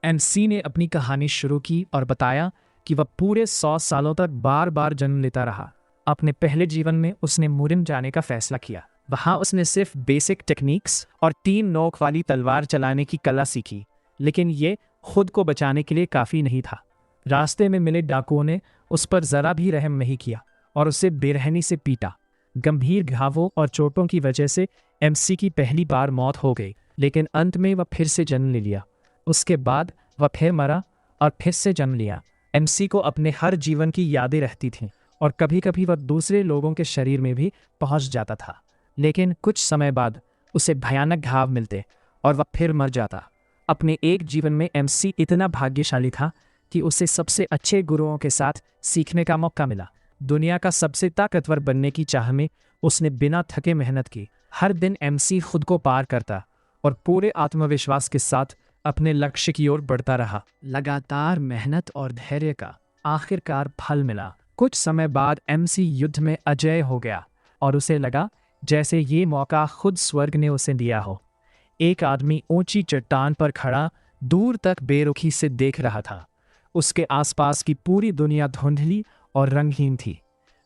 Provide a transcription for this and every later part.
MC ने अपनी कहानी शुरू की और बताया कि वह पूरे 100 सालों तक बार बार जन्म लेता रहा। अपने पहले जीवन में उसने मुरिन जाने का फैसला किया। वहाँ उसने सिर्फ बेसिक टेक्निक्स और 3 नोक वाली तलवार चलाने की कला सीखी, लेकिन ये खुद को बचाने के लिए काफ़ी नहीं था। रास्ते में मिले डाकुओं ने उस पर ज़रा भी रहम नहीं किया और उसे बेरहमी से पीटा। गंभीर घावों और चोटों की वजह से एमसी की पहली बार मौत हो गई, लेकिन अंत में वह फिर से जन्म ले लिया। उसके बाद वह फिर मरा और फिर से जन्म लिया। एमसी को अपने हर जीवन की यादें रहती थीं और कभी कभी वह दूसरे लोगों के शरीर में भी पहुंच जाता था, लेकिन कुछ समय बाद उसे भयानक घाव मिलते और वह फिर मर जाता। अपने एक जीवन में एमसी इतना भाग्यशाली था कि उसे सबसे अच्छे गुरुओं के साथ सीखने का मौका मिला। दुनिया का सबसे ताकतवर बनने की चाह में उसने बिना थके मेहनत की। हर दिन एमसी खुद को पार करता और पूरे आत्मविश्वास के साथ अपने लक्ष्य की ओर बढ़ता रहा। लगातार मेहनत और धैर्य का आखिरकार फल मिला। कुछ समय बाद एमसी युद्ध में अजय हो गया और उसे लगा जैसे ये मौका खुद स्वर्ग ने उसे दिया हो। एक आदमी ऊंची चट्टान पर खड़ा दूर तक बेरुखी से देख रहा था। उसके आसपास की पूरी दुनिया धुंधली और रंगहीन थी।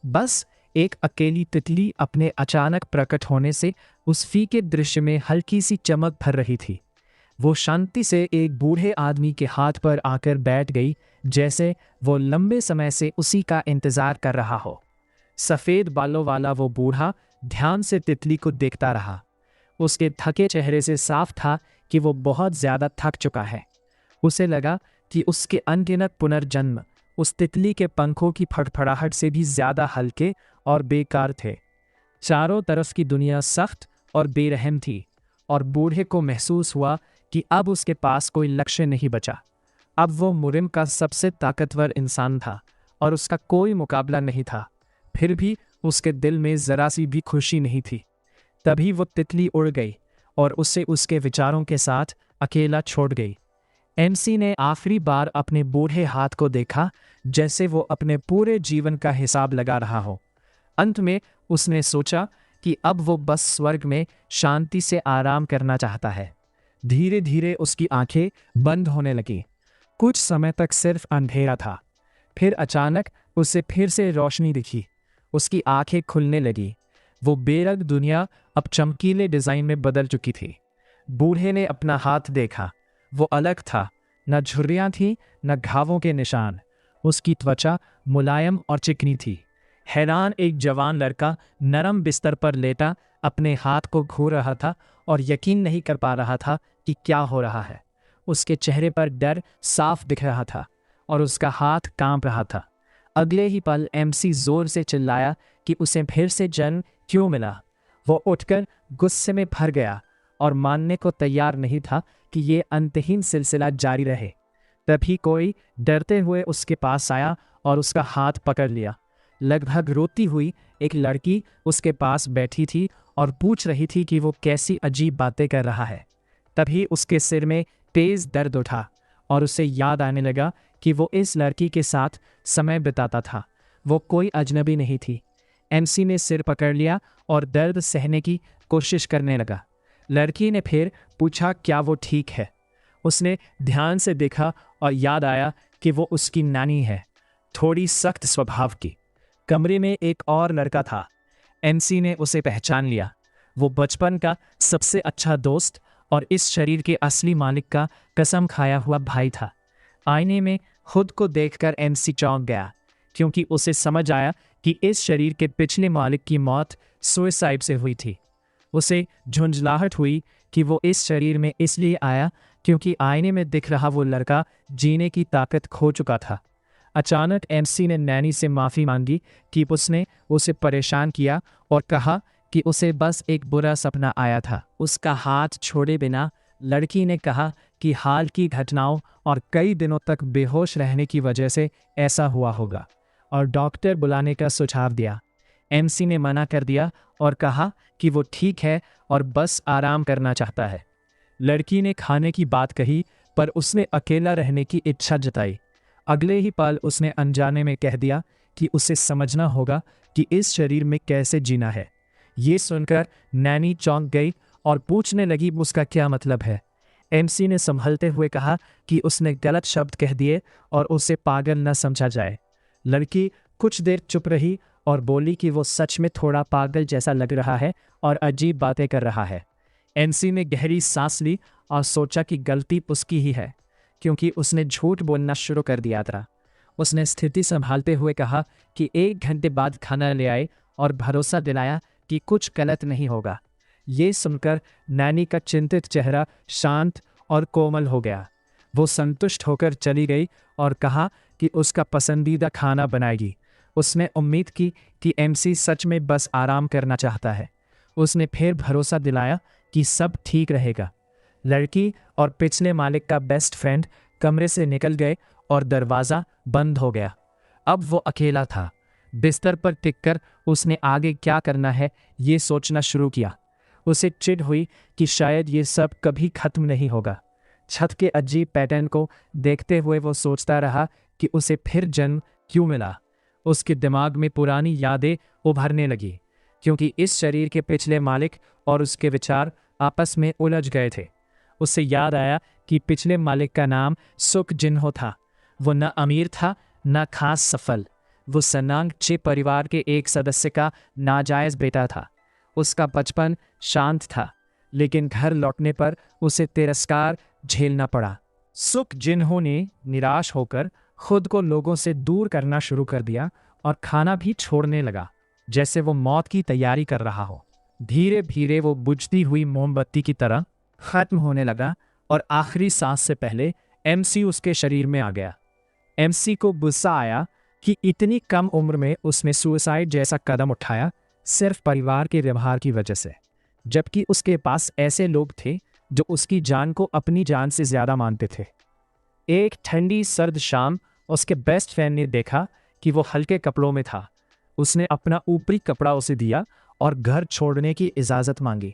बस एक अकेली तितली अपने अचानक प्रकट होने से उस फीके दृश्य में हल्की सी चमक भर रही थी। वो शांति से एक बूढ़े आदमी के हाथ पर आकर बैठ गई, जैसे वो लंबे समय से उसी का इंतजार कर रहा हो। सफ़ेद बालों वाला वो बूढ़ा ध्यान से तितली को देखता रहा। उसके थके चेहरे से साफ था कि वो बहुत ज़्यादा थक चुका है। उसे लगा कि उसके अनगिनत पुनर्जन्म उस तितली के पंखों की फड़फड़ाहट से भी ज़्यादा हल्के और बेकार थे। चारों तरफ की दुनिया सख्त और बेरहम थी और बूढ़े को महसूस हुआ कि अब उसके पास कोई लक्ष्य नहीं बचा। अब वो मुरिम का सबसे ताकतवर इंसान था और उसका कोई मुकाबला नहीं था। फिर भी उसके दिल में ज़रा सी भी खुशी नहीं थी। तभी वो तितली उड़ गई और उसे उसके विचारों के साथ अकेला छोड़ गई। एमसी ने आखिरी बार अपने बूढ़े हाथ को देखा, जैसे वो अपने पूरे जीवन का हिसाब लगा रहा हो। अंत में उसने सोचा कि अब वो बस स्वर्ग में शांति से आराम करना चाहता है। धीरे धीरे उसकी आंखें बंद होने लगीं। कुछ समय तक सिर्फ अंधेरा था, फिर अचानक उसे फिर से रोशनी दिखी। उसकी आंखें खुलने लगी। वो बेरंग दुनिया अब चमकीले डिज़ाइन में बदल चुकी थी। बूढ़े ने अपना हाथ देखा। वो अलग था, न झुर्रियाँ थीं न घावों के निशान। उसकी त्वचा मुलायम और चिकनी थी। हैरान एक जवान लड़का नरम बिस्तर पर लेटा अपने हाथ को घो रहा था और यकीन नहीं कर पा रहा था कि क्या हो रहा है। उसके चेहरे पर डर साफ दिख रहा था और उसका हाथ कांप रहा था। अगले ही पल एमसी जोर से चिल्लाया कि उसे फिर से जन्म क्यों मिला। वो उठकर गुस्से में भर गया और मानने को तैयार नहीं था कि ये अंतहीन सिलसिला जारी रहे। तभी कोई डरते हुए उसके पास आया और उसका हाथ पकड़ लिया। लगभग रोती हुई एक लड़की उसके पास बैठी थी और पूछ रही थी कि वो कैसी अजीब बातें कर रहा है। तभी उसके सिर में तेज दर्द उठा और उसे याद आने लगा कि वो इस लड़की के साथ समय बिताता था। वो कोई अजनबी नहीं थी। एमसी ने सिर पकड़ लिया और दर्द सहने की कोशिश करने लगा। लड़की ने फिर पूछा क्या वो ठीक है। उसने ध्यान से देखा और याद आया कि वो उसकी नानी है, थोड़ी सख्त स्वभाव की। कमरे में एक और लड़का था। एमसी ने उसे पहचान लिया। वो बचपन का सबसे अच्छा दोस्त और इस शरीर के असली मालिक का कसम खाया हुआ भाई था। आईने में खुद को देखकर एमसी चौंक गया, क्योंकि उसे समझ आया कि इस शरीर के पिछले मालिक की मौत सुसाइड से हुई थी। उसे झुंझलाहट हुई कि वो इस शरीर में इसलिए आया क्योंकि आईने में दिख रहा वो लड़का जीने की ताकत खो चुका था। अचानक एमसी ने नैनी से माफ़ी मांगी कि उसने उसे परेशान किया और कहा कि उसे बस एक बुरा सपना आया था। उसका हाथ छोड़े बिना लड़की ने कहा कि हाल की घटनाओं और कई दिनों तक बेहोश रहने की वजह से ऐसा हुआ होगा और डॉक्टर बुलाने का सुझाव दिया। एमसी ने मना कर दिया और कहा कि वो ठीक है और बस आराम करना चाहता है। लड़की ने खाने की बात कही, पर उसने अकेला रहने की इच्छा जताई। अगले ही पल उसने अनजाने में कह दिया कि उसे समझना होगा कि इस शरीर में कैसे जीना है। ये सुनकर नैनी चौंक गई और पूछने लगी उसका क्या मतलब है। एमसी ने संभलते हुए कहा कि उसने गलत शब्द कह दिए और उसे पागल न समझा जाए। लड़की कुछ देर चुप रही और बोली कि वो सच में थोड़ा पागल जैसा लग रहा है और अजीब बातें कर रहा है। एमसी ने गहरी सांस ली और सोचा कि गलती उसकी ही है, क्योंकि उसने झूठ बोलना शुरू कर दिया था। उसने स्थिति संभालते हुए कहा कि 1 घंटे बाद खाना ले आए और भरोसा दिलाया कि कुछ गलत नहीं होगा। ये सुनकर नैनी का चिंतित चेहरा शांत और कोमल हो गया। वो संतुष्ट होकर चली गई और कहा कि उसका पसंदीदा खाना बनाएगी। उसने उम्मीद की कि एमसी सच में बस आराम करना चाहता है। उसने फिर भरोसा दिलाया कि सब ठीक रहेगा। लड़की और पिछले मालिक का बेस्ट फ्रेंड कमरे से निकल गए और दरवाज़ा बंद हो गया। अब वो अकेला था। बिस्तर पर टिककर उसने आगे क्या करना है ये सोचना शुरू किया। उसे चिढ़ हुई कि शायद ये सब कभी खत्म नहीं होगा। छत के अजीब पैटर्न को देखते हुए वो सोचता रहा कि उसे फिर जन्म क्यों मिला। उसके दिमाग में पुरानी यादें उभरने लगी, क्योंकि इस शरीर के पिछले मालिक और उसके विचार आपस में उलझ गए थे। उसे याद आया कि पिछले मालिक का नाम सुख जिन्हो था। वो न अमीर था न खास सफल। वो सनांगचे परिवार के एक सदस्य का नाजायज बेटा था। उसका बचपन शांत था, लेकिन घर लौटने पर उसे तिरस्कार झेलना पड़ा। सुख जिन्हो ने निराश होकर खुद को लोगों से दूर करना शुरू कर दिया और खाना भी छोड़ने लगा, जैसे वो मौत की तैयारी कर रहा हो। धीरे धीरे वो बुझती हुई मोमबत्ती की तरह खत्म होने लगा और आखिरी सांस से पहले एमसी उसके शरीर में आ गया। एमसी को गुस्सा आया कि इतनी कम उम्र में उसने सुसाइड जैसा कदम उठाया सिर्फ परिवार के व्यवहार की वजह से, जबकि उसके पास ऐसे लोग थे जो उसकी जान को अपनी जान से ज्यादा मानते थे। एक ठंडी सर्द शाम उसके बेस्ट फ्रेंड ने देखा कि वो हल्के कपड़ों में था। उसने अपना ऊपरी कपड़ा उसे दिया और घर छोड़ने की इजाज़त मांगी।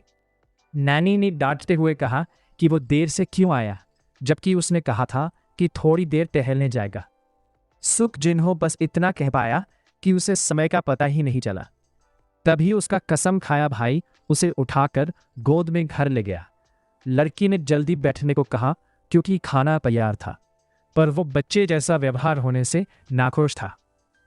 नैनी ने डांटते हुए कहा कि वो देर से क्यों आया, जबकि उसने कहा था कि थोड़ी देर टहलने जाएगा। सुख जिन्हो बस इतना कह पाया कि उसे समय का पता ही नहीं चला। तभी उसका कसम खाया भाई उसे उठाकर गोद में घर ले गया। लड़की ने जल्दी बैठने को कहा क्योंकि खाना तैयार था, पर वो बच्चे जैसा व्यवहार होने से नाखुश था।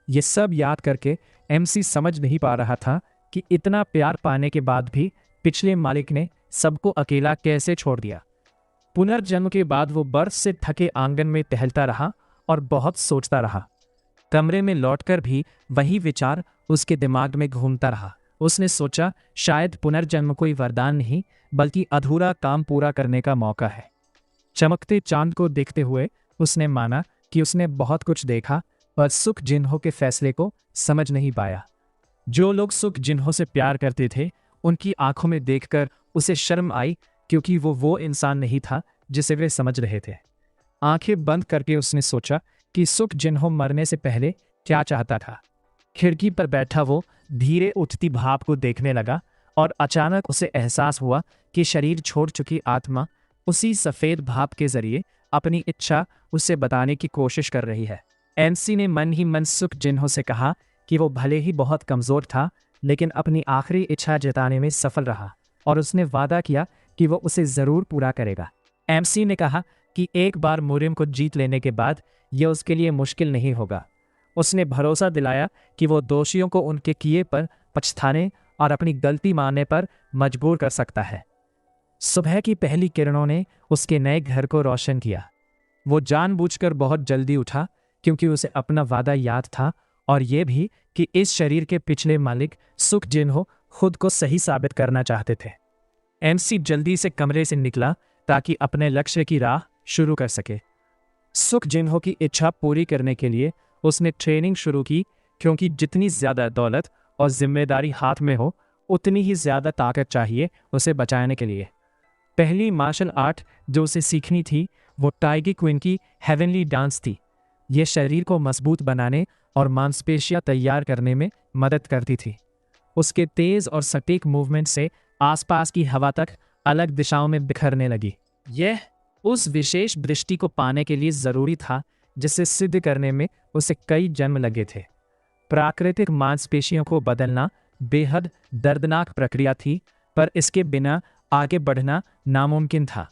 ये सब याद करके एमसी समझ नहीं पा रहा था कि इतना प्यार पाने के बाद भी पिछले मालिक ने सबको अकेला कैसे छोड़ दिया। पुनर्जन्म के बाद वो बर्फ से थके आंगन में टहलता रहा और बहुत सोचता रहा। कमरे में लौटकर भी वही विचार उसके दिमाग में घूमता रहा। उसने सोचा शायद पुनर्जन्म कोई वरदान नहीं, बल्कि अधूरा काम पूरा करने का मौका है। चमकते चांद को देखते हुए उसने माना कि उसने बहुत कुछ देखा, पर सुख जिन्हो के फैसले को समझ नहीं पाया। जो लोग सुख जिन्हो से प्यार करते थे, उनकी आंखों में देखकर उसे शर्म आई, क्योंकि वो इंसान नहीं था जिसे वे समझ रहे थे। आंखें बंद करके उसने सोचा कि सुख जिन्हो मरने से पहले क्या चाहता था। खिड़की पर बैठा वो धीरे उठती भाप को देखने लगा और अचानक उसे एहसास हुआ कि शरीर छोड़ चुकी आत्मा उसी सफ़ेद भाप के जरिए अपनी इच्छा उसे बताने की कोशिश कर रही है। एमसी ने मन ही मन सुख जिन्हो से कहा कि वो भले ही बहुत कमज़ोर था, लेकिन अपनी आखिरी इच्छा जताने में सफल रहा और उसने वादा किया कि वो उसे ज़रूर पूरा करेगा। एमसी ने कहा कि एक बार मुरिम को जीत लेने के बाद यह उसके लिए मुश्किल नहीं होगा। उसने भरोसा दिलाया कि वो दोषियों को उनके किए पर पछताने और अपनी गलती मानने पर मजबूर कर सकता है। सुबह की पहली किरणों ने उसके नए घर को रोशन किया। वो जानबूझकर बहुत जल्दी उठा, क्योंकि उसे अपना वादा याद था और ये भी कि इस शरीर के पिछले मालिक सुख जिन्हो खुद को सही साबित करना चाहते थे। एमसी जल्दी से कमरे से निकला ताकि अपने लक्ष्य की राह शुरू कर सके। सुख जिन्हो की इच्छा पूरी करने के लिए उसने ट्रेनिंग शुरू की, क्योंकि जितनी ज़्यादा दौलत और जिम्मेदारी हाथ में हो, उतनी ही ज़्यादा ताकत चाहिए उसे बचाने के लिए। पहली मार्शल आर्ट जो उसे सीखनी थी वो टाइगर क्वीन की हेवनली डांस थी। ये शरीर को मजबूत बनाने और मांसपेशियां तैयार करने में मदद करती थी। उसके तेज़ और सटीक मूवमेंट से आसपास की हवा तक अलग दिशाओं में बिखरने लगी। यह उस विशेष दृष्टि को पाने के लिए ज़रूरी था जिसे सिद्ध करने में उसे कई जन्म लगे थे। प्राकृतिक मांसपेशियों को बदलना बेहद दर्दनाक प्रक्रिया थी, पर इसके बिना आगे बढ़ना नामुमकिन था।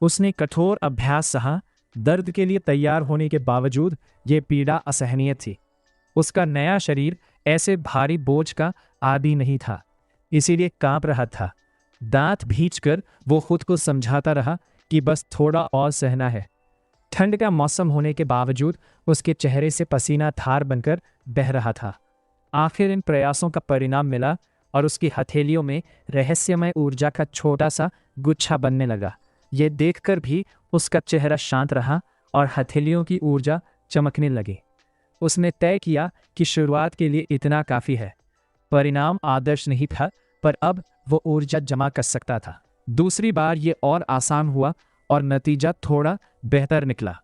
उसने कठोर अभ्यास सहा, दर्द के लिए तैयार होने के बावजूद ये पीड़ा असहनीय थी। उसका नया शरीर ऐसे भारी बोझ का आदी नहीं था, इसीलिए कांप रहा था। दांत भींचकर वो खुद को समझाता रहा कि बस थोड़ा और सहना है। ठंड का मौसम होने के बावजूद उसके चेहरे से पसीना धार बनकर बह रहा था। आखिर इन प्रयासों का परिणाम मिला और उसकी हथेलियों में रहस्यमय ऊर्जा का छोटा सा गुच्छा बनने लगा। ये देखकर भी उसका चेहरा शांत रहा और हथेलियों की ऊर्जा चमकने लगी। उसने तय किया कि शुरुआत के लिए इतना काफ़ी है। परिणाम आदर्श नहीं था, पर अब वो ऊर्जा जमा कर सकता था। दूसरी बार ये और आसान हुआ और नतीजा थोड़ा बेहतर निकला।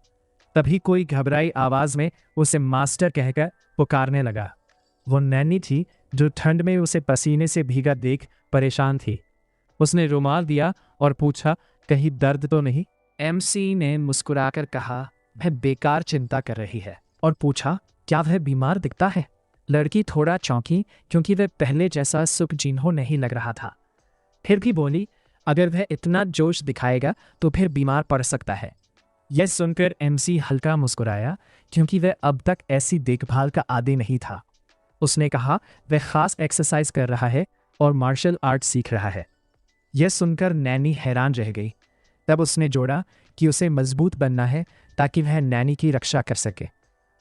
तभी कोई घबराई आवाज़ में उसे मास्टर कहकर पुकारने लगा। वो नैनी थी जो ठंड में उसे पसीने से भीगा देख परेशान थी। उसने रुमाल दिया और पूछा, कहीं दर्द तो नहीं? एमसी ने मुस्कुराकर कहा, वह बेकार चिंता कर रही है, और पूछा, क्या वह बीमार दिखता है? लड़की थोड़ा चौंकी क्योंकि वह पहले जैसा सुखजीनहो नहीं लग रहा था। फिर भी बोली, अगर वह इतना जोश दिखाएगा तो फिर बीमार पड़ सकता है। यह सुनकर एमसी हल्का मुस्कुराया क्योंकि वह अब तक ऐसी देखभाल का आदी नहीं था। उसने कहा, वह खास एक्सरसाइज कर रहा है और मार्शल आर्ट सीख रहा है। यह सुनकर नैनी हैरान रह गई। तब उसने जोड़ा कि उसे मजबूत बनना है ताकि वह नैनी की रक्षा कर सके।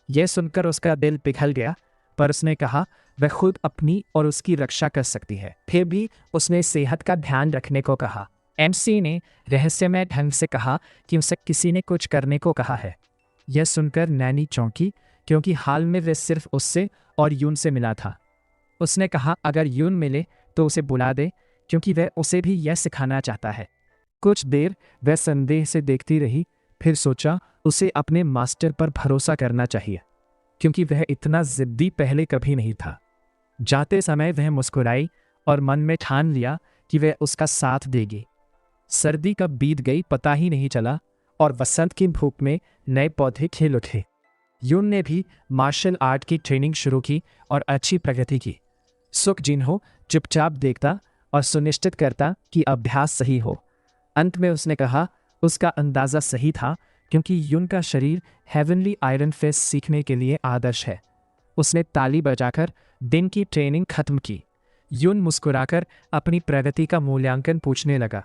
यह सुनकर उसका दिल पिघल गया, पर उसने कहा वह खुद अपनी और उसकी रक्षा कर सकती है। फिर भी उसने सेहत का ध्यान रखने को कहा। एमसी ने रहस्यमय ढंग से कहा कि उसे किसी ने कुछ करने को कहा है। यह सुनकर नैनी चौंकी क्योंकि हाल में वह सिर्फ उससे और यून से मिला था। उसने कहा, अगर यून मिले तो उसे बुला दे, क्योंकि वह उसे भी यह सिखाना चाहता है। कुछ देर वह संदेह से देखती रही, फिर सोचा उसे अपने मास्टर पर भरोसा करना चाहिए, क्योंकि वह इतना जिद्दी पहले कभी नहीं था। जाते समय वह मुस्कुराई और मन में ठान लिया कि वह उसका साथ देगी। सर्दी कब बीत गई पता ही नहीं चला और वसंत की धूप में नए पौधे खिल उठे। यून ने भी मार्शल आर्ट की ट्रेनिंग शुरू की और अच्छी प्रगति की। सुखजीनहो चुपचाप देखता और सुनिश्चित करता कि अभ्यास सही हो। अंत में उसने कहा, उसका अंदाज़ा सही था, क्योंकि यून का शरीर हेवनली आयरन फिस्ट सीखने के लिए आदर्श है। उसने ताली बजाकर दिन की ट्रेनिंग खत्म की। यून मुस्कुराकर अपनी प्रगति का मूल्यांकन पूछने लगा।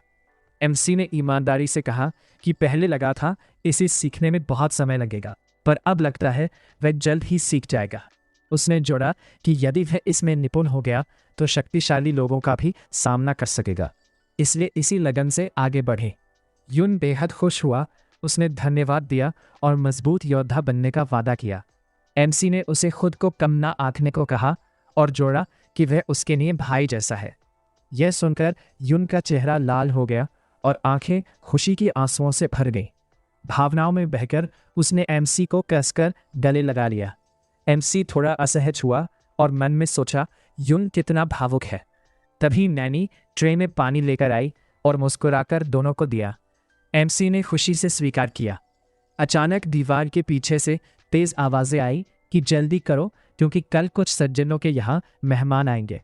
एमसी ने ईमानदारी से कहा कि पहले लगा था इसे सीखने में बहुत समय लगेगा, पर अब लगता है वह जल्द ही सीख जाएगा। उसने जोड़ा कि यदि वह इसमें निपुण हो गया तो शक्तिशाली लोगों का भी सामना कर सकेगा, इसलिए इसी लगन से आगे बढ़े। यून बेहद खुश हुआ। उसने धन्यवाद दिया और मजबूत योद्धा बनने का वादा किया। एमसी ने उसे खुद को कम ना आंकने को कहा और जोड़ा कि वह उसके लिए भाई जैसा है। यह सुनकर यून का चेहरा लाल हो गया और आंखें खुशी की आंसुओं से भर गईं। भावनाओं में बहकर उसने एमसी को कसकर गले लगा लिया। एमसी थोड़ा असहज हुआ और मन में सोचा, यून कितना भावुक है। तभी नैनी ट्रे में पानी लेकर आई और मुस्कुराकर दोनों को दिया। एमसी ने खुशी से स्वीकार किया। अचानक दीवार के पीछे से तेज आवाज़ें आई कि जल्दी करो, क्योंकि कल कुछ सज्जनों के यहाँ मेहमान आएंगे।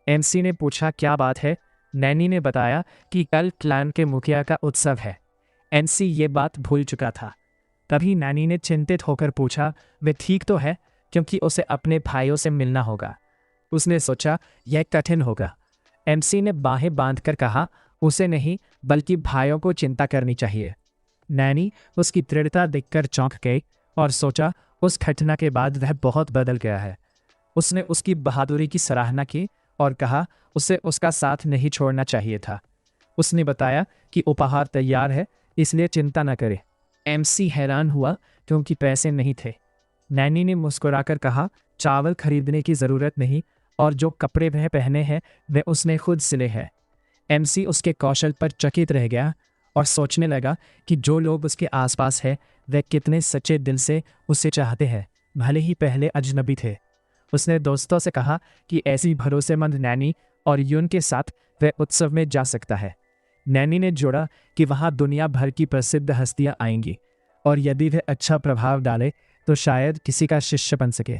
एमसी ने पूछा, क्या बात है? नैनी ने बताया कि कल क्लैन के मुखिया का उत्सव है। एमसी ये बात भूल चुका था। तभी नैनी ने चिंतित होकर पूछा, वे ठीक तो है? क्योंकि उसे अपने भाइयों से मिलना होगा। उसने सोचा यह कठिन होगा। एमसी ने बाहें बांधकर कहा, उसे नहीं बल्कि भाइयों को चिंता करनी चाहिए। नैनी उसकी दृढ़ता देखकर चौंक गई और सोचा उस घटना के बाद वह बहुत बदल गया है। उसने उसकी बहादुरी की सराहना की और कहा उसे उसका साथ नहीं छोड़ना चाहिए था। उसने बताया कि उपहार तैयार है, इसलिए चिंता न करे। एमसी हैरान हुआ क्योंकि पैसे नहीं थे। नैनी ने मुस्कुराकर कहा, चावल खरीदने की ज़रूरत नहीं, और जो कपड़े वह पहने हैं वे उसने खुद सिले हैं। एमसी उसके कौशल पर चकित रह गया और सोचने लगा कि जो लोग उसके आसपास हैं वे कितने सच्चे दिल से उसे चाहते हैं, भले ही पहले अजनबी थे। उसने दोस्तों से कहा कि ऐसी भरोसेमंद नैनी और यून के साथ वह उत्सव में जा सकता है। नैनी ने जोड़ा कि वहाँ दुनिया भर की प्रसिद्ध हस्तियाँ आएंगी और यदि वह अच्छा प्रभाव डाले तो शायद किसी का शिष्य बन सके।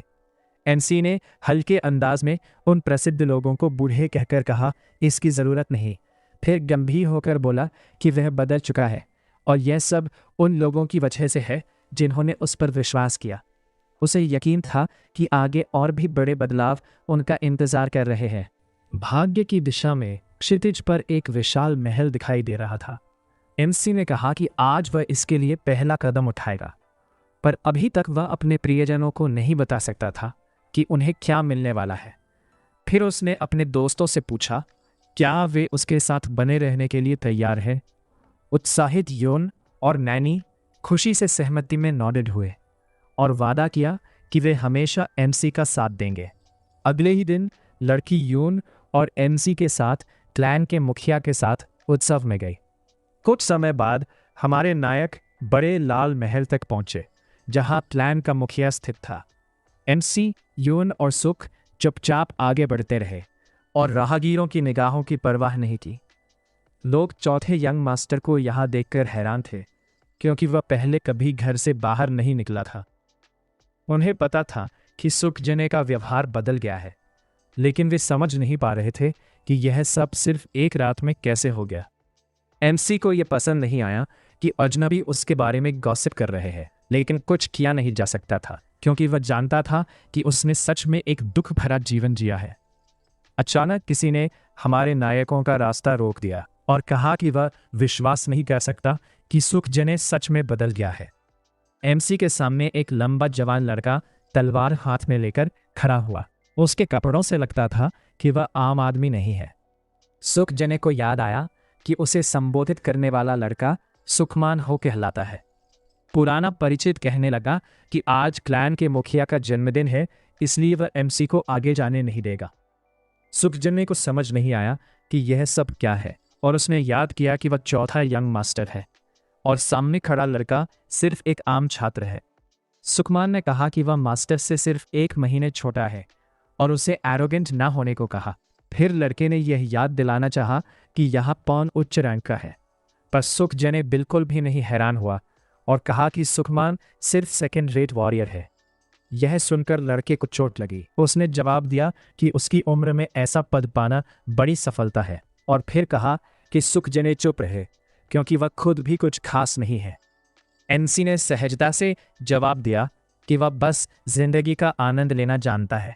एमसी ने हल्के अंदाज में उन प्रसिद्ध लोगों को बूढ़े कहकर कहा, इसकी ज़रूरत नहीं। फिर गंभीर होकर बोला कि वह बदल चुका है और यह सब उन लोगों की वजह से है जिन्होंने उस पर विश्वास किया। उसे यकीन था कि आगे और भी बड़े बदलाव उनका इंतजार कर रहे हैं। भाग्य की दिशा में क्षितिज पर एक विशाल महल दिखाई दे रहा था। एमसी ने कहा कि आज वह इसके लिए पहला कदम उठाएगा, पर अभी तक वह अपने प्रियजनों को नहीं बता सकता था कि उन्हें क्या मिलने वाला है। फिर उसने अपने दोस्तों से पूछा क्या वे उसके साथ बने रहने के लिए तैयार हैं। उत्साहित योन और नैनी खुशी से सहमति में नॉडेड हुए और वादा किया कि वे हमेशा एमसी का साथ देंगे। अगले ही दिन लड़की योन और एमसी के साथ क्लैन के मुखिया के साथ उत्सव में गई। कुछ समय बाद हमारे नायक बड़े लाल महल तक पहुंचे जहां क्लैन का मुखिया स्थित था। एमसी, योन और सुख चुपचाप आगे बढ़ते रहे और राहगीरों की निगाहों की परवाह नहीं की। लोग चौथे यंग मास्टर को यहां देखकर हैरान थे क्योंकि वह पहले कभी घर से बाहर नहीं निकला था। उन्हें पता था कि सुख जने का व्यवहार बदल गया है, लेकिन वे समझ नहीं पा रहे थे कि यह सब सिर्फ एक रात में कैसे हो गया। एमसी को यह पसंद नहीं आया कि अजनबी उसके बारे में गॉसिप कर रहे हैं, लेकिन कुछ किया नहीं जा सकता था क्योंकि वह जानता था कि उसने सच में एक दुख भरा जीवन जिया है। अचानक किसी ने हमारे नायकों का रास्ता रोक दिया और कहा कि वह विश्वास नहीं कर सकता कि सुख जने सच में बदल गया है। एमसी के सामने एक लंबा जवान लड़का तलवार हाथ में लेकर खड़ा हुआ। उसके कपड़ों से लगता था कि वह आम आदमी नहीं है। सुख जने को याद आया कि उसे संबोधित करने वाला लड़का सुखमान हो कहलाता है। पुराना परिचित कहने लगा कि आज क्लैन के मुखिया का जन्मदिन है, इसलिए वह एमसी को आगे जाने नहीं देगा। सुखजने को समझ नहीं आया कि यह सब क्या है और उसने याद किया कि वह चौथा यंग मास्टर है और सामने खड़ा लड़का सिर्फ एक आम छात्र है। सुखमान ने कहा कि वह मास्टर से सिर्फ 1 महीने छोटा है और उसे एरोगेंट ना होने को कहा। फिर लड़के ने यह याद दिलाना चाहा कि यहाँ पॉन उच्च रैंक का है, पर सुखजने बिल्कुल भी नहीं हैरान हुआ और कहा कि सुखमान सिर्फ सेकंड रेट वॉरियर है। यह सुनकर लड़के को चोट लगी। उसने जवाब दिया कि उसकी उम्र में ऐसा पद पाना बड़ी सफलता है और फिर कहा कि सुखजने चुप रहे क्योंकि वह खुद भी कुछ खास नहीं है। एमसी ने सहजता से जवाब दिया कि वह बस जिंदगी का आनंद लेना जानता है।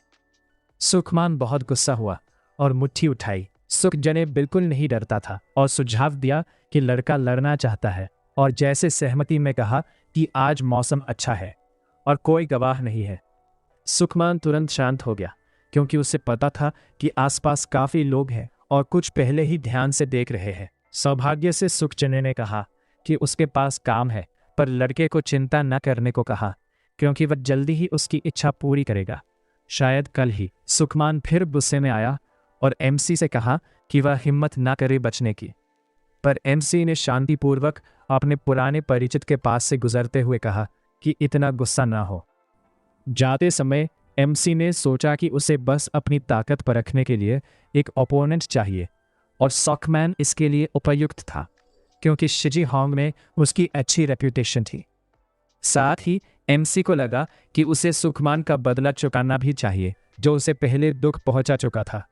सुखमान बहुत गुस्सा हुआ और मुट्ठी उठाई। सुखजने बिल्कुल नहीं डरता था और सुझाव दिया कि लड़का लड़ना चाहता है और जैसे सहमति में कहा कि आज मौसम अच्छा है और कोई गवाह नहीं है। सुखमान तुरंत शांत हो गया क्योंकि उसे पता था कि आसपास काफी लोग हैं और कुछ पहले ही ध्यान से देख रहे हैं। सौभाग्य से सुखजने ने कहा कि उसके पास काम है, पर लड़के को चिंता न करने को कहा क्योंकि वह जल्दी ही उसकी इच्छा पूरी करेगा, शायद कल ही। सुखमान फिर गुस्से में आया और एमसी से कहा कि वह हिम्मत ना करे बचने की, पर एमसी ने शांतिपूर्वक अपने पुराने परिचित के पास से गुजरते हुए कहा कि इतना गुस्सा ना हो। जाते समय एमसी ने सोचा कि उसे बस अपनी ताकत परखने के लिए एक ओपोनेंट चाहिए और सॉकमैन इसके लिए उपयुक्त था क्योंकि शिजी होंग में उसकी अच्छी रेप्यूटेशन थी। साथ ही एमसी को लगा कि उसे सुखमान का बदला चुकाना भी चाहिए जो उसे पहले दुख पहुंचा चुका था।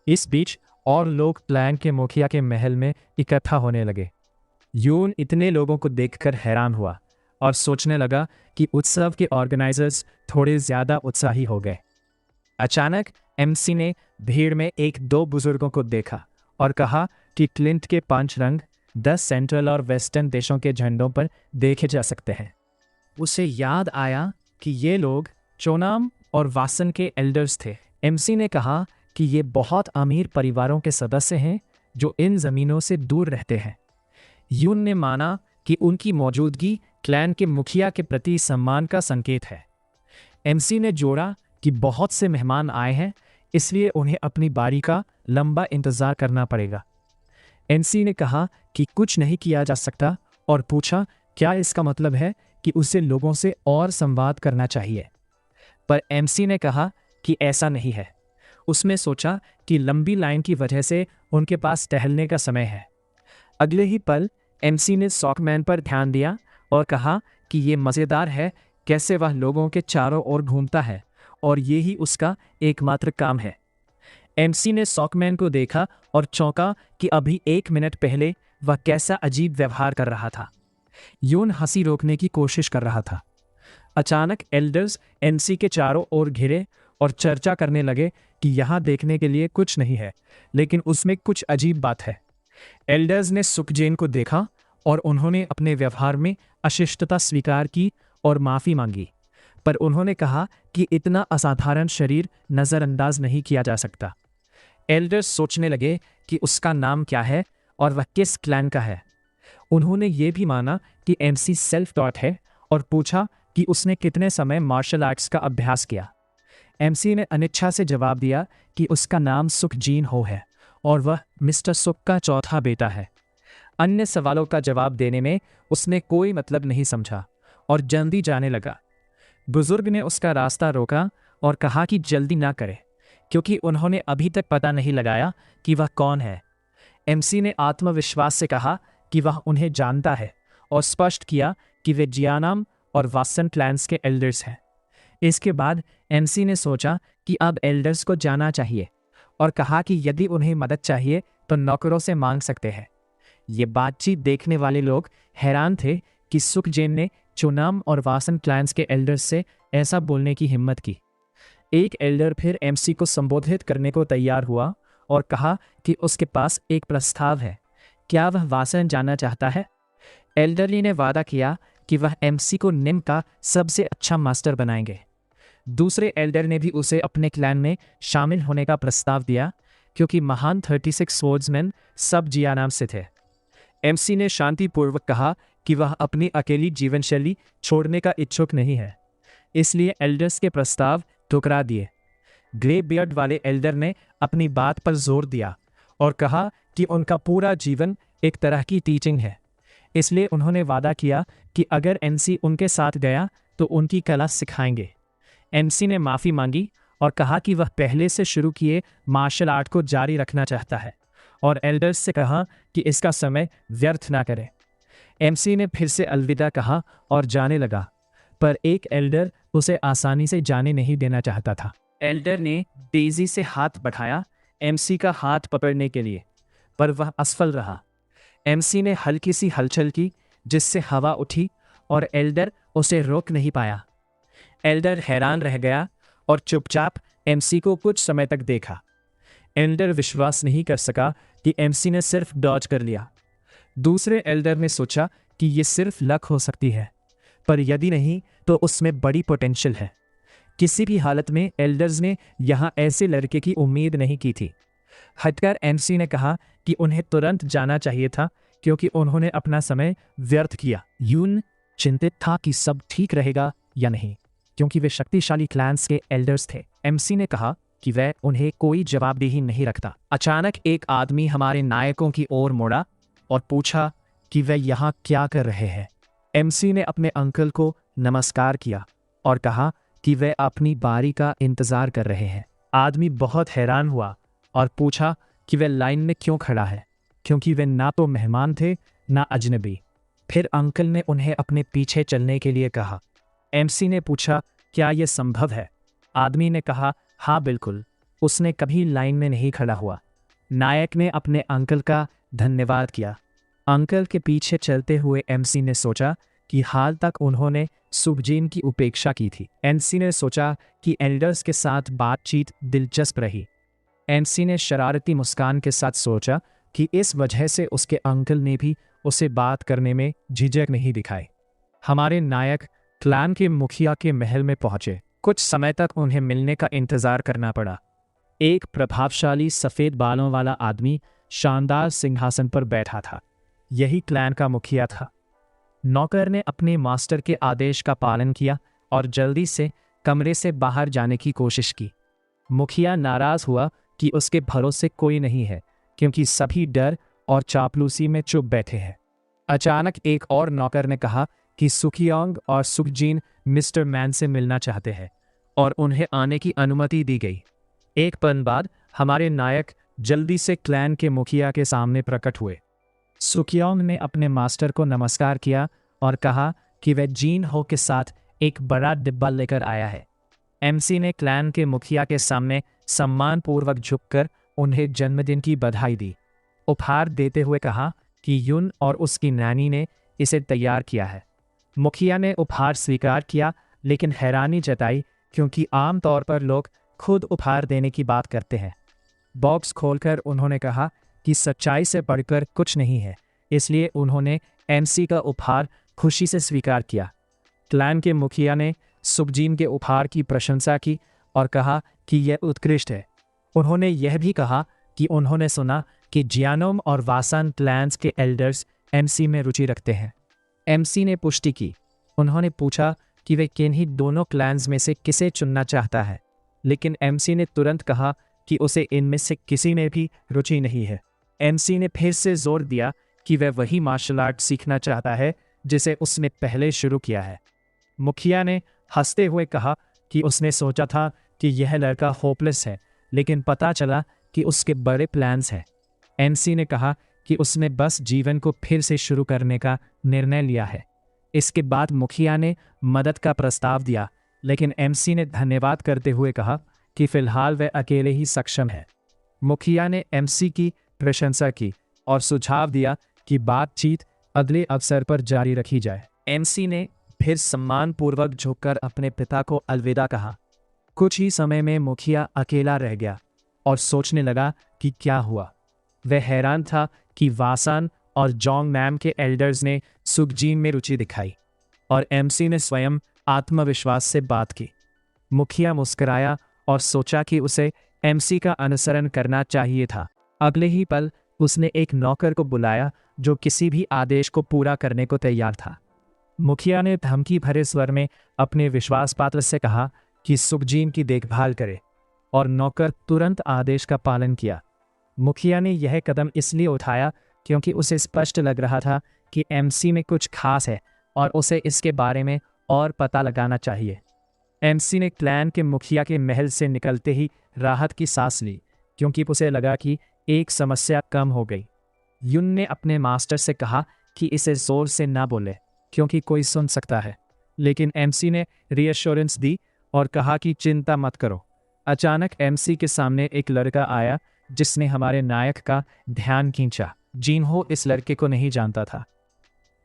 इस बीच और लोग क्लैन के मुखिया के महल में इकट्ठा होने लगे। यून इतने लोगों को देखकर हैरान हुआ और सोचने लगा कि उत्सव के ऑर्गेनाइजर्स थोड़े ज्यादा उत्साही हो गए। अचानक एमसी ने भीड़ में 1-2 बुजुर्गों को देखा और कहा कि क्लिंट के 5 रंग 10 सेंट्रल और वेस्टर्न देशों के झंडों पर देखे जा सकते हैं। उसे याद आया कि ये लोग चोनाम और वासन के एल्डर्स थे। एमसी ने कहा कि ये बहुत अमीर परिवारों के सदस्य हैं जो इन जमीनों से दूर रहते हैं। यून ने माना कि उनकी मौजूदगी क्लैन के मुखिया के प्रति सम्मान का संकेत है। एमसी ने जोड़ा कि बहुत से मेहमान आए हैं, इसलिए उन्हें अपनी बारी का लंबा इंतजार करना पड़ेगा। एमसी ने कहा कि कुछ नहीं किया जा सकता और पूछा क्या इसका मतलब है कि उसे लोगों से और संवाद करना चाहिए, पर एमसी ने कहा कि ऐसा नहीं है। उसने सोचा कि लंबी लाइन की वजह से उनके पास टहलने का समय है। अगले ही पल एमसी ने सॉकमैन पर ध्यान दिया और कहा कि ये मज़ेदार है कैसे वह लोगों के चारों ओर घूमता है और ये ही उसका एकमात्र काम है। एमसी ने सॉकमैन को देखा और चौंका कि अभी 1 मिनट पहले वह कैसा अजीब व्यवहार कर रहा था। यून हंसी रोकने की कोशिश कर रहा था। अचानक एल्डर्स एमसी के चारों ओर घिरे और चर्चा करने लगे कि यहाँ देखने के लिए कुछ नहीं है, लेकिन उसमें कुछ अजीब बात है। एल्डर्स ने सुखजैन को देखा और उन्होंने अपने व्यवहार में अशिष्टता स्वीकार की और माफ़ी मांगी, पर उन्होंने कहा कि इतना असाधारण शरीर नज़रअंदाज नहीं किया जा सकता। एल्डर्स सोचने लगे कि उसका नाम क्या है और वह किस क्लैन का है। उन्होंने ये भी माना कि एमसी सेल्फ टॉट है और पूछा कि उसने कितने समय मार्शल आर्ट्स का अभ्यास किया। एमसी ने अनिच्छा से जवाब दिया कि उसका नाम सुखजीन हो है और वह मिस्टर सुख का चौथा बेटा है। अन्य सवालों का जवाब देने में उसने कोई मतलब नहीं समझा और जल्दी जाने लगा। बुजुर्ग ने उसका रास्ता रोका और कहा कि जल्दी ना करे, क्योंकि उन्होंने अभी तक पता नहीं लगाया कि वह कौन है। एमसी ने आत्मविश्वास से कहा कि वह उन्हें जानता है और स्पष्ट किया कि वे जियानाम और वासन क्लैंस के एल्डर्स हैं। इसके बाद एमसी ने सोचा कि अब एल्डर्स को जाना चाहिए और कहा कि यदि उन्हें मदद चाहिए तो नौकरों से मांग सकते हैं। ये बातचीत देखने वाले लोग हैरान थे कि सुखजैन ने चुनाम और वासन क्लैंस के एल्डर्स से ऐसा बोलने की हिम्मत की। एक एल्डर फिर एमसी को संबोधित करने को तैयार हुआ और कहा कि उसके पास एक प्रस्ताव है। क्या वह वासन जाना चाहता है? एल्डरली ने वादा किया कि वह एमसी को निम का सबसे अच्छा मास्टर बनाएंगे। दूसरे एल्डर ने भी उसे अपने क्लैन में शामिल होने का प्रस्ताव दिया, क्योंकि महान 36 स्वॉर्ड्समैन सब जियानाम से थे। एमसी ने शांतिपूर्वक कहा कि वह अपनी अकेली जीवनशैली छोड़ने का इच्छुक नहीं है, इसलिए एल्डर्स के प्रस्ताव ठुकरा दिए। ग्रे बियर्ड वाले एल्डर ने अपनी बात पर जोर दिया और कहा कि उनका पूरा जीवन एक तरह की टीचिंग है, इसलिए उन्होंने वादा किया कि अगर एमसी उनके साथ गया तो उनकी कला सिखाएंगे। एमसी ने माफ़ी मांगी और कहा कि वह पहले से शुरू किए मार्शल आर्ट को जारी रखना चाहता है और एल्डर्स से कहा कि इसका समय व्यर्थ ना करें। एमसी ने फिर से अलविदा कहा और जाने लगा, पर एक एल्डर उसे आसानी से जाने नहीं देना चाहता था। एल्डर ने तेजी से हाथ बढ़ाया एमसी का हाथ पकड़ने के लिए, पर वह असफल रहा। एमसी ने हल्की सी हलचल की, जिससे हवा उठी और एल्डर उसे रोक नहीं पाया। एल्डर हैरान रह गया और चुपचाप एमसी को कुछ समय तक देखा। एल्डर विश्वास नहीं कर सका कि एमसी ने सिर्फ डॉज कर लिया। दूसरे एल्डर ने सोचा कि ये सिर्फ लक हो सकती है, पर यदि नहीं तो उसमें बड़ी पोटेंशियल है। किसी भी हालत में एल्डर्स ने यहाँ ऐसे लड़के की उम्मीद नहीं की थी। हटकर एमसी ने कहा कि उन्हें तुरंत जाना चाहिए था, क्योंकि उन्होंने अपना समय व्यर्थ किया। यून चिंतित था कि सब ठीक रहेगा या नहीं, क्योंकि वे शक्तिशाली क्लैंस के एल्डर्स थे। एमसी ने कहा कि वह उन्हें कोई जवाबदेही नहीं रखता। अचानक एक आदमी हमारे नायकों की ओर मुड़ा और पूछा कि वे यहाँ क्या कर रहे हैं। एमसी ने अपने अंकल को नमस्कार किया और कहा कि वे अपनी बारी का इंतजार कर रहे हैं। आदमी बहुत हैरान हुआ और पूछा कि वे लाइन में क्यों खड़ा है, क्योंकि वे ना तो मेहमान थे ना अजनबी। फिर अंकल ने उन्हें अपने पीछे चलने के लिए कहा। एमसी ने पूछा, क्या यह संभव है? आदमी ने कहा, हाँ बिल्कुल, उसने कभी लाइन में नहीं खड़ा हुआ। नायक ने अपने अंकल का धन्यवाद किया। अंकल के पीछे चलते हुए एमसी ने सोचा कि हाल तक उन्होंने सुखजैन की उपेक्षा की थी। एमसी ने सोचा कि एल्डर्स के साथ बातचीत दिलचस्प रही। एमसी ने शरारती मुस्कान के साथ सोचा कि इस वजह से उसके अंकल ने भी उसे बात करने में झिझक नहीं दिखाई। हमारे नायक क्लैन के मुखिया के महल में पहुंचे। कुछ समय तक उन्हें मिलने का इंतजार करना पड़ा। एक प्रभावशाली सफ़ेद बालों वाला आदमी शानदार सिंहासन पर बैठा था। यही क्लैन का मुखिया था। नौकर ने अपने मास्टर के आदेश का पालन किया और जल्दी से कमरे से बाहर जाने की कोशिश की। मुखिया नाराज हुआ कि उसके भरोसे कोई नहीं है, क्योंकि सभी डर और चापलूसी में चुप बैठे हैं। अचानक एक और नौकर ने कहा कि सुखियांग और सुखजीन मिस्टर मैन से मिलना चाहते हैं और उन्हें आने की अनुमति दी गई। एक पल बाद हमारे नायक जल्दी से क्लैन के मुखिया के सामने प्रकट हुए। सुखियांग ने अपने मास्टर को नमस्कार किया और कहा कि वह जीन हो के साथ एक बड़ा डिब्बा लेकर आया है। एमसी ने क्लैन के मुखिया के सामने सम्मानपूर्वक झुककर उन्हें जन्मदिन की बधाई दी। उपहार देते हुए कहा कि यून और उसकी नानी ने इसे तैयार किया है। मुखिया ने उपहार स्वीकार किया, लेकिन हैरानी जताई क्योंकि आमतौर पर लोग खुद उपहार देने की बात करते हैं। बॉक्स खोलकर उन्होंने कहा कि सच्चाई से बढ़कर कुछ नहीं है, इसलिए उन्होंने एमसी का उपहार खुशी से स्वीकार किया। क्लैन के मुखिया ने सुबजीन के उपहार की प्रशंसा की और कहा कि यह उत्कृष्ट है। उन्होंने यह भी कहा कि उन्होंने सुना कि जियानोम और वासान क्लैन्स के एल्डर्स एमसी में रुचि रखते हैं। एमसी ने पुष्टि की। उन्होंने पूछा कि वे किन्हीं दोनों क्लैन्स में से किसे चुनना चाहता है, लेकिन एमसी ने तुरंत कहा कि उसे इनमें से किसी में भी रुचि नहीं है। एमसी ने फिर से जोर दिया कि वह वही मार्शल आर्ट सीखना चाहता है जिसे उसने पहले शुरू किया है। मुखिया ने हंसते हुए कहा कि उसने सोचा था कि यह लड़का होपलेस है, लेकिन पता चला कि उसके बड़े प्लान्स हैं। एमसी ने कहा कि उसने बस जीवन को फिर से शुरू करने का निर्णय लिया है। इसके बाद मुखिया ने मदद का प्रस्ताव दिया, लेकिन एमसी ने धन्यवाद करते हुए कहा कि फिलहाल वह अकेले ही सक्षम है। मुखिया ने एमसी की प्रशंसा की और सुझाव दिया कि बातचीत अगले अवसर पर जारी रखी जाए। एमसी ने फिर सम्मानपूर्वक झुककर अपने पिता को अलविदा कहा। कुछ ही समय में मुखिया अकेला रह गया और सोचने लगा कि क्या हुआ। वह हैरान था कि वासान और जोंग मैम के एल्डर्स ने सुखजीन में रुचि दिखाई और एमसी ने स्वयं आत्मविश्वास से बात की। मुखिया मुस्कुराया और सोचा कि उसे एमसी का अनुसरण करना चाहिए था। अगले ही पल उसने एक नौकर को बुलाया जो किसी भी आदेश को पूरा करने को तैयार था। मुखिया ने धमकी भरे स्वर में अपने विश्वासपात्र से कहा कि सुखजीन की देखभाल करे, और नौकर तुरंत आदेश का पालन किया। मुखिया ने यह कदम इसलिए उठाया क्योंकि उसे स्पष्ट लग रहा था कि एमसी में कुछ खास है और उसे इसके बारे में और पता लगाना चाहिए। एमसी ने क्लैन के मुखिया के महल से निकलते ही राहत की सांस ली, क्योंकि उसे लगा कि एक समस्या कम हो गई। युन ने अपने मास्टर से कहा कि इसे जोर से ना बोले क्योंकि कोई सुन सकता है, लेकिन एमसी ने रीअश्योरेंस दी और कहा कि चिंता मत करो। अचानक एमसी के सामने एक लड़का आया जिसने हमारे नायक का ध्यान खींचा। जिन्हो इस लड़के को नहीं जानता था।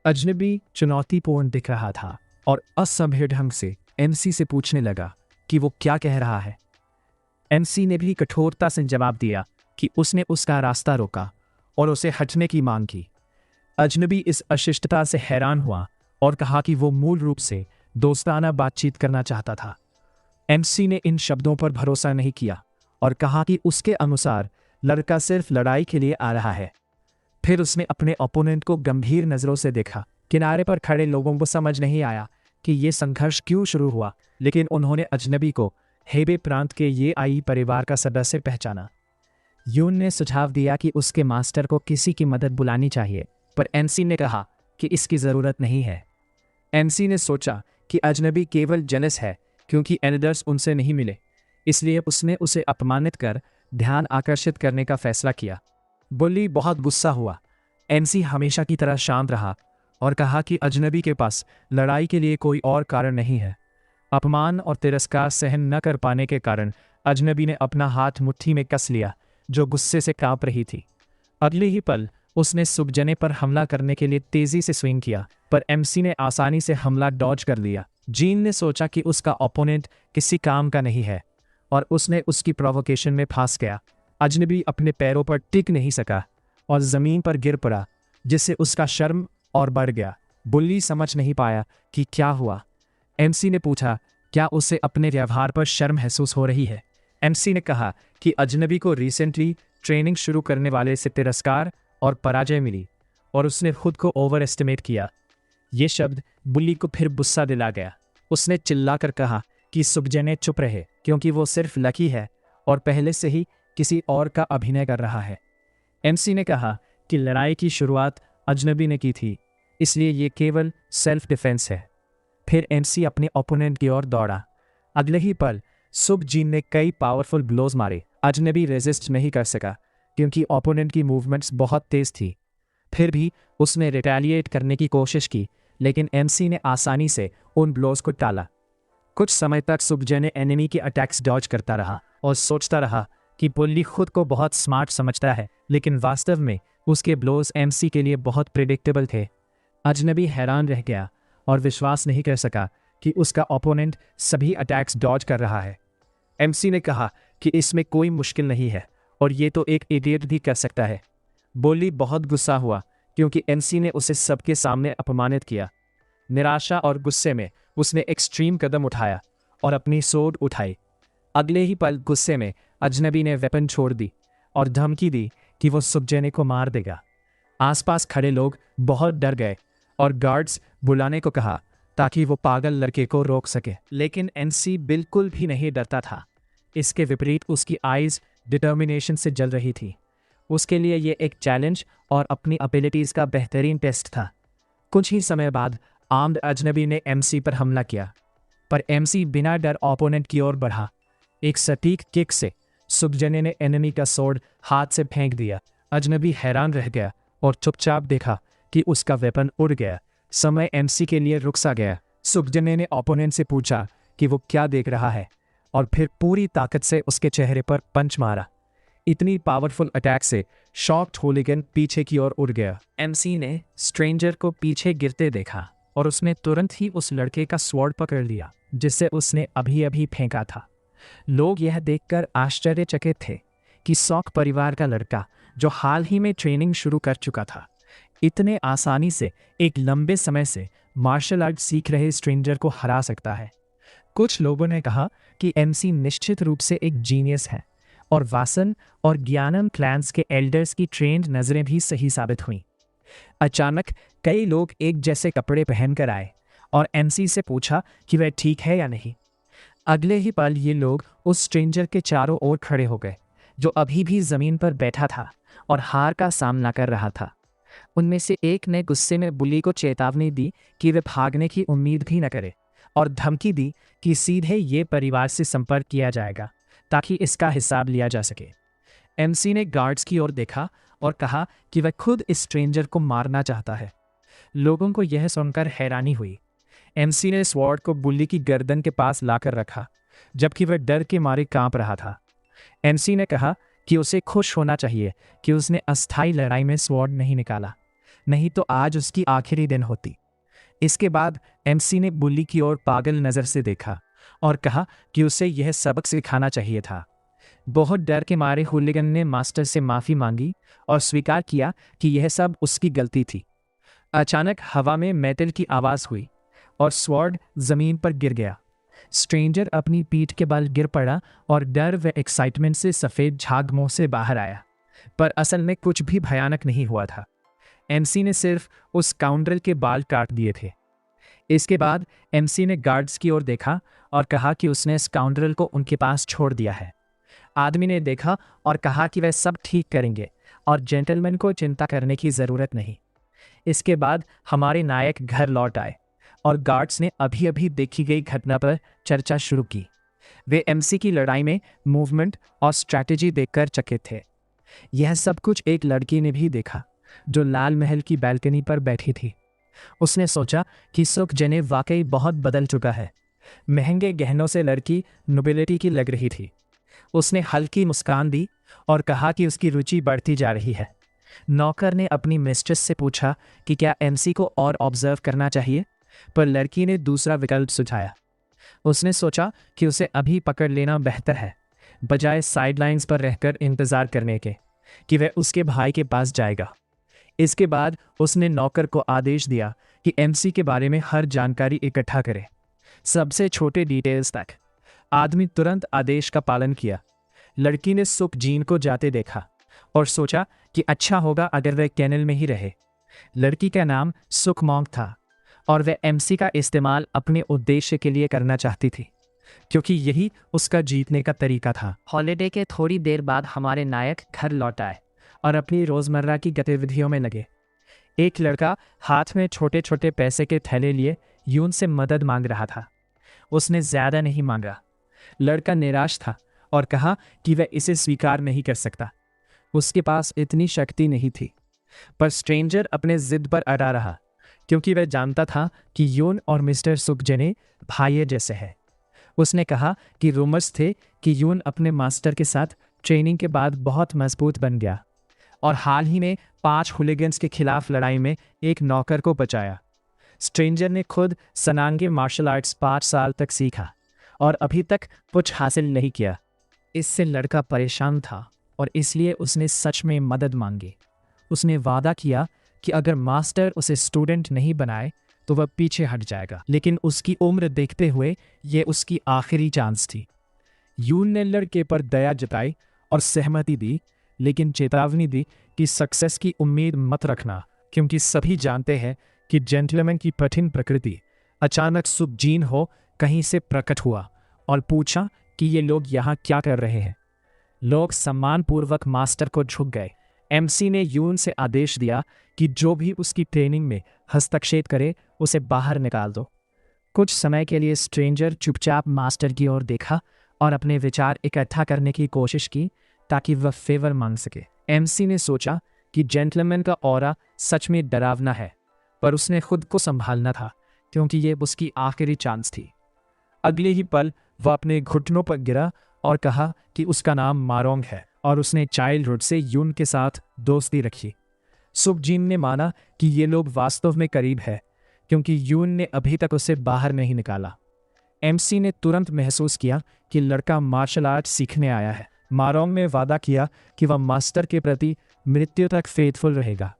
अजनबी, चुनौतीपूर्ण दिख रहा था और असभ्य ढंग से एमसी से पूछने लगा कि वो क्या कह रहा है। एमसी ने भी कठोरता से जवाब दिया कि उसने उसका रास्ता रोका और उसे हटने की मांग की। अजनबी इस अशिष्टता से हैरान हुआ और कहा कि वो मूल रूप से दोस्ताना बातचीत करना चाहता था। एमसी ने इन शब्दों पर भरोसा नहीं किया और कहा कि उसके अनुसार लड़का सिर्फ लड़ाई के लिए आ रहा है। फिर उसने अपने ओपोनेंट को गंभीर नज़रों से देखा। किनारे पर खड़े लोगों को समझ नहीं आया कि ये संघर्ष क्यों शुरू हुआ, लेकिन उन्होंने अजनबी को हेबे प्रांत के ये आई परिवार का सदस्य पहचाना। यून ने सुझाव दिया कि उसके मास्टर को किसी की मदद बुलानी चाहिए, पर एमसी ने कहा कि इसकी ज़रूरत नहीं है। एमसी ने सोचा कि अजनबी केवल जेलस है क्योंकि एल्डर्स उनसे नहीं मिले, इसलिए उसने उसे अपमानित कर ध्यान आकर्षित करने का फैसला किया। बुल्ली बहुत गुस्सा हुआ। एमसी हमेशा की तरह शांत रहा और कहा कि अजनबी के पास लड़ाई के लिए कोई और कारण नहीं है। अपमान और तिरस्कार सहन न कर पाने के कारण अजनबी ने अपना हाथ मुट्ठी में कस लिया, जो गुस्से से कांप रही थी। अगले ही पल उसने सुबजने पर हमला करने के लिए तेजी से स्विंग किया, पर एमसी ने आसानी से हमला डॉज कर लिया। जीन ने सोचा कि उसका ओपोनेंट किसी काम का नहीं है और उसने उसकी प्रोवोकेशन में फंस गया। अजनबी अपने पैरों पर टिक नहीं सका और ज़मीन पर गिर पड़ा, जिससे उसका शर्म और बढ़ गया। बुल्ली समझ नहीं पाया कि क्या हुआ। एमसी ने पूछा, क्या उसे अपने व्यवहार पर शर्म महसूस हो रही है? एमसी ने कहा कि अजनबी को रिसेंटली ट्रेनिंग शुरू करने वाले से तिरस्कार और पराजय मिली और उसने खुद को ओवर एस्टिमेट किया। ये शब्द बुल्ली को फिर गुस्सा दिला गया। उसने चिल्लाकर कहा कि सुबजने चुप रहे क्योंकि वो सिर्फ लकी है और पहले से ही किसी और का अभिनय कर रहा है। एमसी ने कहा कि लड़ाई की शुरुआत अजनबी ने की थी, इसलिए ये केवल सेल्फ डिफेंस है। फिर एमसी अपने ओपोनेंट की ओर दौड़ा। अगले ही पल सुबजीन ने कई पावरफुल ब्लोज मारे। अजनबी रेजिस्ट नहीं कर सका क्योंकि ओपोनेंट की मूवमेंट्स बहुत तेज थी। फिर भी उसने रिटेलिएट करने की कोशिश की, लेकिन एमसी ने आसानी से उन ब्लोज को टाला। कुछ समय तक सुबजने एनिमी के अटैक्स डॉज करता रहा और सोचता रहा कि बुल्ली खुद को बहुत स्मार्ट समझता है, लेकिन वास्तव में उसके ब्लोज एमसी के लिए बहुत प्रिडिक्टेबल थे। अजनबी हैरान रह गया और विश्वास नहीं कर सका कि उसका ओपोनेंट सभी अटैक्स डॉज कर रहा है। एमसी ने कहा कि इसमें कोई मुश्किल नहीं है और ये तो एक इडियट भी कर सकता है। बोली बहुत गुस्सा हुआ क्योंकि एमसी ने उसे सबके सामने अपमानित किया। निराशा और गुस्से में उसने एक्सट्रीम कदम उठाया और अपनी सोड उठाई। अगले ही पल गुस्से में अजनबी ने वेपन छोड़ दी और धमकी दी कि वो सुखजैने को मार देगा। आसपास खड़े लोग बहुत डर गए और गार्ड्स बुलाने को कहा ताकि वो पागल लड़के को रोक सके, लेकिन एनसी बिल्कुल भी नहीं डरता था। इसके विपरीत उसकी आईज डिटर्मिनेशन से जल रही थी। उसके लिए ये एक चैलेंज और अपनी एबिलिटीज़ का बेहतरीन टेस्ट था। कुछ ही समय बाद आर्म्ड अजनबी ने एमसी पर हमला किया, पर एमसी बिना डर ओपोनेंट की ओर बढ़ा। एक सटीक किक से सुखजने ने एनिमी का सोर्ड हाथ से फेंक दिया। अजनबी हैरान रह गया और चुपचाप देखा कि उसका वेपन उड़ गया। समय एमसी के लिए रुक सा गया। सुखजने ने ओपोनेंट से पूछा कि वो क्या देख रहा है और फिर पूरी ताकत से उसके चेहरे पर पंच मारा। इतनी पावरफुल अटैक से शॉक्ड होलिगन पीछे की ओर उड़ गया। एमसी ने स्ट्रेंजर को पीछे गिरते देखा और उसने तुरंत ही उस लड़के का स्वॉर्ड पकड़ लिया जिसे उसने अभी अभी फेंका था। लोग यह देखकर आश्चर्यचकित थे कि सॉक परिवार का लड़का, जो हाल ही में ट्रेनिंग शुरू कर चुका था, इतने आसानी से एक लंबे समय से मार्शल आर्ट सीख रहे स्ट्रेंजर को हरा सकता है। कुछ लोगों ने कहा कि एमसी निश्चित रूप से एक जीनियस है और वासन और ज्ञानम क्लैंस के एल्डर्स की ट्रेंड नज़रें भी सही साबित हुईं। अचानक कई लोग एक जैसे कपड़े पहनकर आए और एमसी से पूछा कि वह ठीक है या नहीं। अगले ही पल ये लोग उस स्ट्रेंजर के चारों ओर खड़े हो गए, जो अभी भी जमीन पर बैठा था और हार का सामना कर रहा था। उनमें से एक ने गुस्से में बुली को चेतावनी दी कि वे भागने की उम्मीद भी न करे और धमकी दी कि सीधे ये परिवार से संपर्क किया जाएगा ताकि इसका हिसाब लिया जा सके। एमसी ने गार्ड्स की ओर देखा और कहा कि वह खुद इस स्ट्रेंजर को मारना चाहता है। लोगों को यह सुनकर हैरानी हुई। एमसी ने स्वॉर्ड को बुली की गर्दन के पास लाकर रखा, जबकि वह डर के मारे कांप रहा था। एमसी ने कहा कि उसे खुश होना चाहिए कि उसने अस्थायी लड़ाई में स्वॉर्ड नहीं निकाला, नहीं तो आज उसकी आखिरी दिन होती। इसके बाद एमसी ने बुली की ओर पागल नज़र से देखा और कहा कि उसे यह सबक सिखाना चाहिए था। बहुत डर के मारे हुलिगन ने मास्टर से माफ़ी मांगी और स्वीकार किया कि यह सब उसकी गलती थी। अचानक हवा में मेटल की आवाज़ हुई और स्वॉर्ड ज़मीन पर गिर गया। स्ट्रेंजर अपनी पीठ के बल गिर पड़ा और डर व एक्साइटमेंट से सफ़ेद झाग मुंह से बाहर आया, पर असल में कुछ भी भयानक नहीं हुआ था। एमसी ने सिर्फ उस काउंड्रल के बाल काट दिए थे। इसके बाद एमसी ने गार्ड्स की ओर देखा और कहा कि उसने इस काउंड्रल को उनके पास छोड़ दिया है। आदमी ने देखा और कहा कि वह सब ठीक करेंगे और जेंटलमैन को चिंता करने की ज़रूरत नहीं। इसके बाद हमारे नायक घर लौट आए और गार्ड्स ने अभी अभी देखी गई घटना पर चर्चा शुरू की। वे एमसी की लड़ाई में मूवमेंट और स्ट्रैटेजी देखकर चकित थे। यह सब कुछ एक लड़की ने भी देखा जो लाल महल की बैल्कनी पर बैठी थी। उसने सोचा कि सुखजने वाकई बहुत बदल चुका है। महंगे गहनों से लड़की नोबिलिटी की लग रही थी। उसने हल्की मुस्कान दी और कहा कि उसकी रुचि बढ़ती जा रही है। नौकर ने अपनी मिस्ट्रेस से पूछा कि क्या एमसी को और ऑब्जर्व करना चाहिए, पर लड़की ने दूसरा विकल्प सुझाया। उसने सोचा कि उसे अभी पकड़ लेना बेहतर है, बजाय साइडलाइंस पर रहकर इंतज़ार करने के कि वह उसके भाई के पास जाएगा। इसके बाद उसने नौकर को आदेश दिया कि एमसी के बारे में हर जानकारी इकट्ठा करे, सबसे छोटे डिटेल्स तक। आदमी तुरंत आदेश का पालन किया। लड़की ने सुखजीन को जाते देखा और सोचा कि अच्छा होगा अगर वह केनल में ही रहे। लड़की का नाम सुखमोंग था और वह एमसी का इस्तेमाल अपने उद्देश्य के लिए करना चाहती थी, क्योंकि यही उसका जीतने का तरीका था। हॉलिडे के थोड़ी देर बाद हमारे नायक घर लौट आए और अपनी रोज़मर्रा की गतिविधियों में लगे। एक लड़का हाथ में छोटे छोटे पैसे के थैले लिए यून से मदद मांग रहा था। उसने ज़्यादा नहीं मांगा। लड़का निराश था और कहा कि वह इसे स्वीकार नहीं कर सकता। उसके पास इतनी शक्ति नहीं थी। पर स्ट्रेंजर अपने जिद पर अड़ा रहा, क्योंकि वह जानता था कि यून और मिस्टर सुखजने भाई जैसे हैं। उसने कहा कि रूमर्स थे कि यून अपने मास्टर के साथ ट्रेनिंग के बाद बहुत मजबूत बन गया और हाल ही में 5 हुलिगन्स के खिलाफ लड़ाई में एक नौकर को बचाया। स्ट्रेंजर ने खुद सनांगे मार्शल आर्ट्स 5 साल तक सीखा और अभी तक कुछ हासिल नहीं किया। इससे लड़का परेशान था और इसलिए उसने सच में मदद मांगी। उसने वादा किया कि अगर मास्टर उसे स्टूडेंट नहीं बनाए तो वह पीछे हट जाएगा, लेकिन उसकी उम्र देखते हुए ये उसकी आखिरी चांस थी। यून ने लड़के पर दया जताई और सहमति दी, लेकिन चेतावनी दी कि सक्सेस की उम्मीद मत रखना, क्योंकि सभी जानते हैं कि जेंटलमैन की कठिन प्रकृति। अचानक सुबजीन हो कहीं से प्रकट हुआ और पूछा कि ये लोग यहाँ क्या कर रहे हैं। लोग सम्मानपूर्वक मास्टर को झुक गए। एमसी ने यून से आदेश दिया कि जो भी उसकी ट्रेनिंग में हस्तक्षेप करे उसे बाहर निकाल दो। कुछ समय के लिए स्ट्रेंजर चुपचाप मास्टर की ओर देखा और अपने विचार इकट्ठा करने की कोशिश की ताकि वह फेवर मांग सके। एमसी ने सोचा कि जेंटलमैन का ऑरा सच में डरावना है, पर उसने खुद को संभालना था क्योंकि ये उसकी आखिरी चांस थी। अगले ही पल वह अपने घुटनों पर गिरा और कहा कि उसका नाम मारोंग है और उसने चाइल्डहुड से यून के साथ दोस्ती रखी। सुबजीन ने माना कि ये लोग वास्तव में करीब है क्योंकि यून ने अभी तक उसे बाहर नहीं निकाला। एमसी ने तुरंत महसूस किया कि लड़का मार्शल आर्ट सीखने आया है। मारोंग ने वादा किया कि वह मास्टर के प्रति मृत्यु तक फेथफुल रहेगा।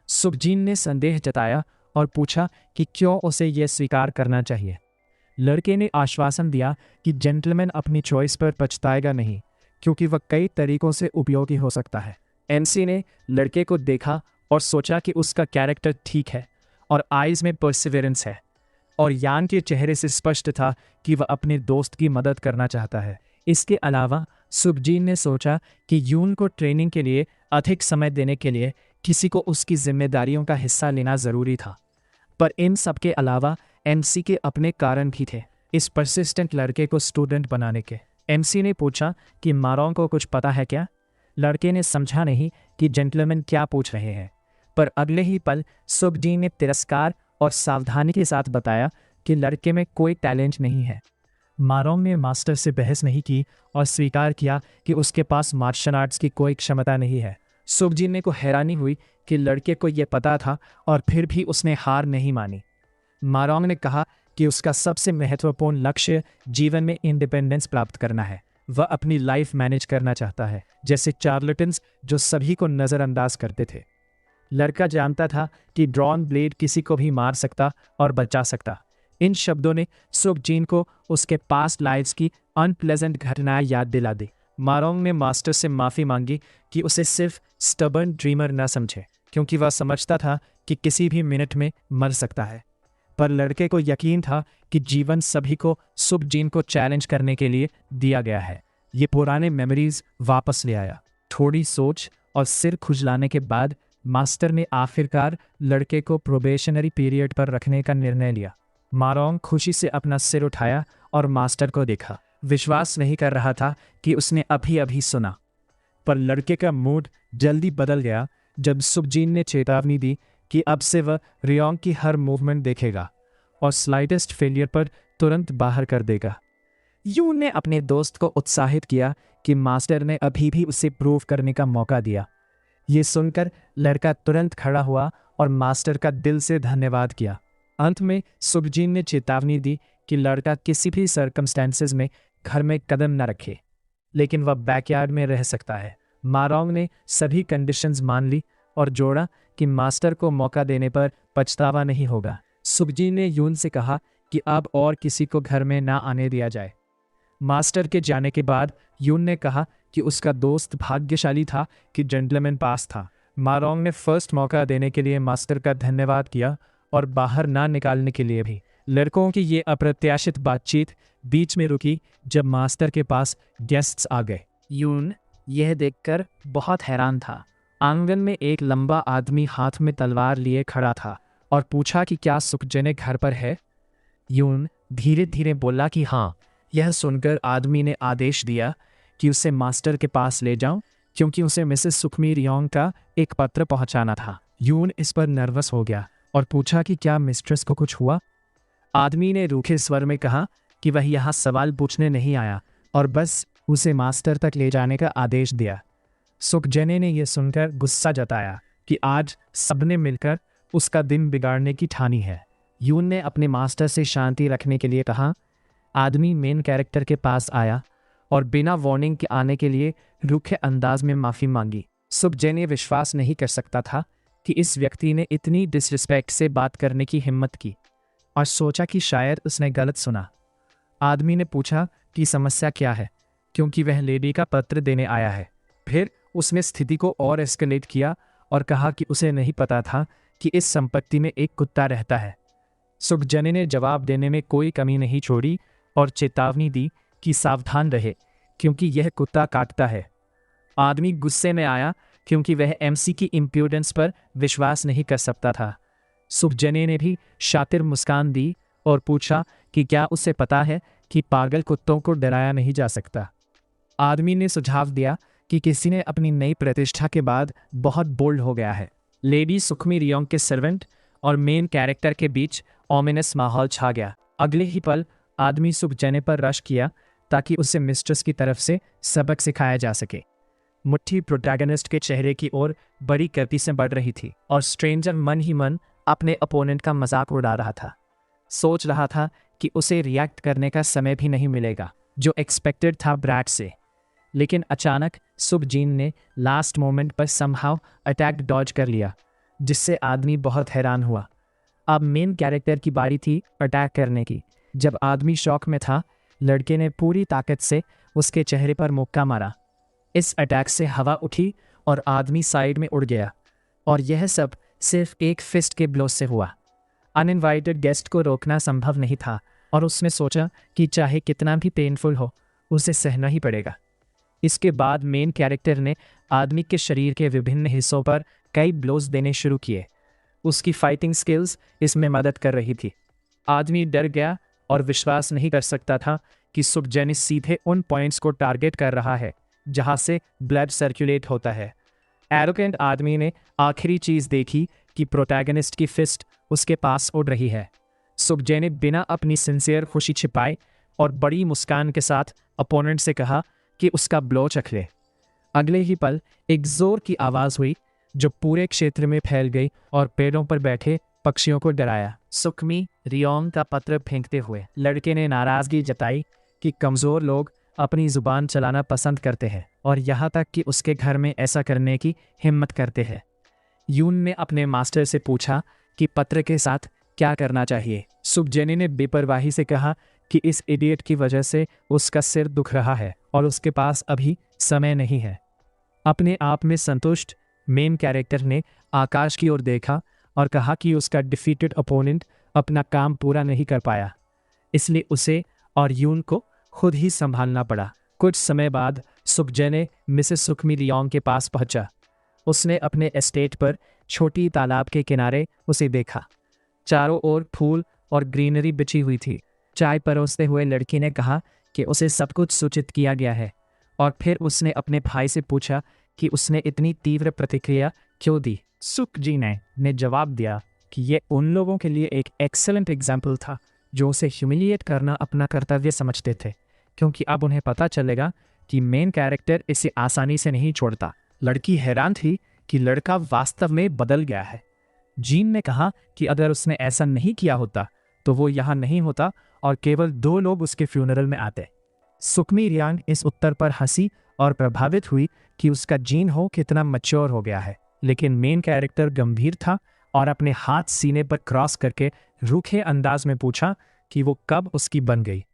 सुबजीन ने संदेह जताया और पूछा कि क्यों उसे यह स्वीकार करना चाहिए। लड़के ने आश्वासन दिया कि जेंटलमैन अपनी चॉइस पर पछताएगा नहीं, क्योंकि वह कई तरीकों से उपयोगी हो सकता है। एमसी ने लड़के को देखा और सोचा कि उसका कैरेक्टर ठीक है और आइज में परसिवेरेंस है, और यान के चेहरे से स्पष्ट था कि वह अपने दोस्त की मदद करना चाहता है। इसके अलावा सुबजीन ने सोचा कि यून को ट्रेनिंग के लिए अधिक समय देने के लिए किसी को उसकी जिम्मेदारियों का हिस्सा लेना ज़रूरी था। पर इन सब के अलावा एमसी के अपने कारण भी थे इस परसिस्टेंट लड़के को स्टूडेंट बनाने के। एमसी ने पूछा कि मारोंग को कुछ पता है क्या। लड़के ने समझा नहीं कि जेंटलमैन क्या पूछ रहे हैं, पर अगले ही पल सुबजीन ने तिरस्कार और सावधानी के साथ बताया कि लड़के में कोई टैलेंट नहीं है। मारोंग ने मास्टर से बहस नहीं की और स्वीकार किया कि उसके पास मार्शल आर्ट्स की कोई क्षमता नहीं है। सुबजीन को हैरानी हुई कि लड़के को यह पता था और फिर भी उसने हार नहीं मानी। मारोंग ने कहा कि उसका सबसे महत्वपूर्ण लक्ष्य जीवन में इंडिपेंडेंस प्राप्त करना है। वह अपनी लाइफ मैनेज करना चाहता है, जैसे चार्लटन्स जो सभी को नज़रअंदाज करते थे। लड़का जानता था कि ड्रॉन ब्लेड किसी को भी मार सकता और बचा सकता। इन शब्दों ने सुबजीन को उसके पास्ट लाइफ्स की अनप्लेजेंट घटनाएं याद दिला दी। मारोंग ने मास्टर से माफ़ी मांगी कि उसे सिर्फ स्टबर्न ड्रीमर न समझे, क्योंकि वह समझता था कि किसी भी मिनट में मर सकता है। पर लड़के को यकीन था कि जीवन सभी को सुबजीन को चैलेंज करने के लिए दिया गया है। ये पुराने मेमोरीज वापस ले आया। थोड़ी सोच और सिर खुजलाने के बाद मास्टर ने आखिरकार लड़के को प्रोबेशनरी पीरियड पर रखने का निर्णय लिया। मारोंग खुशी से अपना सिर उठाया और मास्टर को देखा। विश्वास नहीं कर रहा था कि उसने अभी अभी सुना। पर लड़के का मूड जल्दी बदल गया जब सुबजीन ने चेतावनी दी कि अब से वह रियोंग की हर मूवमेंट देखेगा और स्लाइटेस्ट फेलियर पर तुरंत बाहर कर देगा। यून ने अपने दोस्त को उत्साहित किया कि मास्टर ने अभी भी उसे प्रूव करने का मौका दिया। ये सुनकर लड़का तुरंत खड़ा हुआ और मास्टर का दिल से धन्यवाद किया। अंत में सुबजीन ने चेतावनी दी कि लड़का किसी भी सर्कमस्टेंसेस में घर में कदम न रखे, लेकिन वह बैकयार्ड में रह सकता है। मारोंग ने सभी कंडीशंस मान ली और जोड़ा कि मास्टर को मौका देने पर पछतावा नहीं होगा। सुबजीन ने यून से कहा कि अब और किसी को घर में ना आने दिया जाए। मास्टर के जाने के बाद यून ने कहा कि उसका दोस्त भाग्यशाली था कि जेंटलमैन पास था। मारोंग ने फर्स्ट मौका देने के लिए मास्टर का धन्यवाद किया और बाहर ना निकालने के लिए भी। लड़कों की ये अप्रत्याशित बातचीत बीच में रुकी जब मास्टर के पास गेस्ट्स आ गए। यून यह देखकर बहुत हैरान था। आंगन में एक लंबा आदमी हाथ में तलवार लिए खड़ा था और पूछा कि क्या सुखजने घर पर है। यून धीरे धीरे बोला कि हाँ। यह सुनकर आदमी ने आदेश दिया कि उसे मास्टर के पास ले जाऊं, क्योंकि उसे मिसेस सुखमी रियोंग का एक पत्र पहुंचाना था। यून इस पर नर्वस हो गया और पूछा कि क्या मिस्ट्रेस को कुछ हुआ। आदमी ने रूखे स्वर में कहा कि वह यहाँ सवाल पूछने नहीं आया और बस उसे मास्टर तक ले जाने का आदेश दिया। सुकजेने ने यह सुनकर गुस्सा जताया कि आज सबने मिलकर उसका दिन बिगाड़ने की ठानी है। यून ने अपने मास्टर से शांति रखने के लिए कहा। आदमी मेन कैरेक्टर के पास आया और बिना वार्निंग के आने के लिए रूखे अंदाज में माफ़ी मांगी। सुकजेने विश्वास नहीं कर सकता था कि इस व्यक्ति ने इतनी डिसरिस्पेक्ट से बात करने की हिम्मत की और सोचा कि शायद उसने गलत सुना। आदमी ने पूछा कि समस्या क्या है, क्योंकि वह लेडी का पत्र देने आया है। फिर उसने स्थिति को और एस्केलेट किया और कहा कि उसे नहीं पता था कि इस संपत्ति में एक कुत्ता रहता है। सुकजेने ने जवाब देने में कोई कमी नहीं छोड़ी और चेतावनी दी कि सावधान रहे, क्योंकि यह कुत्ता काटता है। आदमी गुस्से में आया क्योंकि वह एमसी की इम्प्यूडेंस पर विश्वास नहीं कर सकता था। सुकजेने ने भी शातिर मुस्कान दी और पूछा कि क्या उसे पता है कि पागल कुत्तों को डराया नहीं जा सकता। आदमी ने सुझाव दिया कि किसी ने अपनी नई प्रतिष्ठा के बाद बहुत बोल्ड हो गया है। लेडी सुखमी रियोंग के सर्वेंट और मेन कैरेक्टर के बीच ओमिनस माहौल छा गया। अगले ही पल आदमी सुकजेने पर रश किया ताकि उसे मिस्ट्रेस की तरफ से सबक सिखाया जा सके। मुट्ठी प्रोटैगनिस्ट के चेहरे की ओर बड़ी गति से बढ़ रही थी और स्ट्रेंजर मन ही मन अपने अपोनेंट का मजाक उड़ा रहा था। सोच रहा था कि उसे रिएक्ट करने का समय भी नहीं मिलेगा, जो एक्सपेक्टेड था ब्रैड से। लेकिन अचानक सुकजीन ने लास्ट मोमेंट पर समहाउ अटैक डॉज कर लिया, जिससे आदमी बहुत हैरान हुआ। अब मेन कैरेक्टर की बारी थी अटैक करने की। जब आदमी शॉक में था, लड़के ने पूरी ताकत से उसके चेहरे पर मुक्का मारा। इस अटैक से हवा उठी और आदमी साइड में उड़ गया, और यह सब सिर्फ एक फिस्ट के ब्लो से हुआ। अनइनवाइटेड गेस्ट को रोकना संभव नहीं था और उसने सोचा कि चाहे कितना भी पेनफुल हो, उसे सहना ही पड़ेगा। इसके बाद मेन कैरेक्टर ने आदमी के शरीर के विभिन्न हिस्सों पर कई ब्लोज देने शुरू किए। उसकी फाइटिंग स्किल्स इसमें मदद कर रही थी। आदमी डर गया और विश्वास नहीं कर सकता था कि सुकजेने सीधे उन पॉइंट्स को टारगेट कर रहा है जहां से ब्लड सर्कुलेट होता है। एरोगेंट आदमी ने आखिरी चीज़ देखी कि प्रोटैगनिस्ट की फिस्ट उसके पास उड़ रही है। सुकजेने बिना अपनी सिंसियर खुशी छिपाए और बड़ी मुस्कान के साथ अपोनेंट से कहा कि उसका ब्लो चख ले। अगले ही पल एक जोर की आवाज़ हुई जो पूरे क्षेत्र में फैल गई और पेड़ों पर बैठे पक्षियों को डराया। सुखमी रियोंग का पत्र फेंकते हुए लड़के ने नाराज़गी जताई कि कमज़ोर लोग अपनी ज़ुबान चलाना पसंद करते हैं और यहाँ तक कि उसके घर में ऐसा करने की हिम्मत करते हैं। यून ने अपने मास्टर से पूछा कि पत्र के साथ क्या करना चाहिए। सुकजेने ने बेपरवाही से कहा कि इस इडियट की वजह से उसका सिर दुख रहा है और उसके पास अभी समय नहीं है। अपने आप में संतुष्ट मेन कैरेक्टर ने आकाश की ओर देखा और कहा कि उसका डिफीटेड अपोनेंट अपना काम पूरा नहीं कर पाया, इसलिए उसे और यून को खुद ही संभालना पड़ा। कुछ समय बाद सुकजेने मिसेस सुखमी रियोंग के पास पहुंचा। उसने अपने एस्टेट पर छोटी तालाब के किनारे उसे देखा। चारों ओर फूल और ग्रीनरी बिछी हुई थी। चाय परोसते हुए लड़की ने कहा कि उसे सब कुछ सूचित किया गया है, और फिर उसने अपने भाई से पूछा कि उसने इतनी तीव्र प्रतिक्रिया क्यों दी। सुकजीने ने जवाब दिया कि यह उन लोगों के लिए एक एक्सेलेंट एग्जाम्पल था जो उसे ह्यूमिलिएट करना अपना कर्तव्य समझते थे, क्योंकि अब उन्हें पता चलेगा कि मेन कैरेक्टर इसे आसानी से नहीं छोड़ता। लड़की हैरान थी कि लड़का वास्तव में बदल गया है। जीन ने कहा कि अगर उसने ऐसा नहीं किया होता तो वो यहाँ नहीं होता और केवल 2 लोग उसके फ्यूनरल में आते। सुखमी रियांग इस उत्तर पर हंसी और प्रभावित हुई कि उसका जीन हो कितना मैच्योर हो गया है। लेकिन मेन कैरेक्टर गंभीर था और अपने हाथ सीने पर क्रॉस करके रूखे अंदाज में पूछा कि वो कब उसकी बन गई।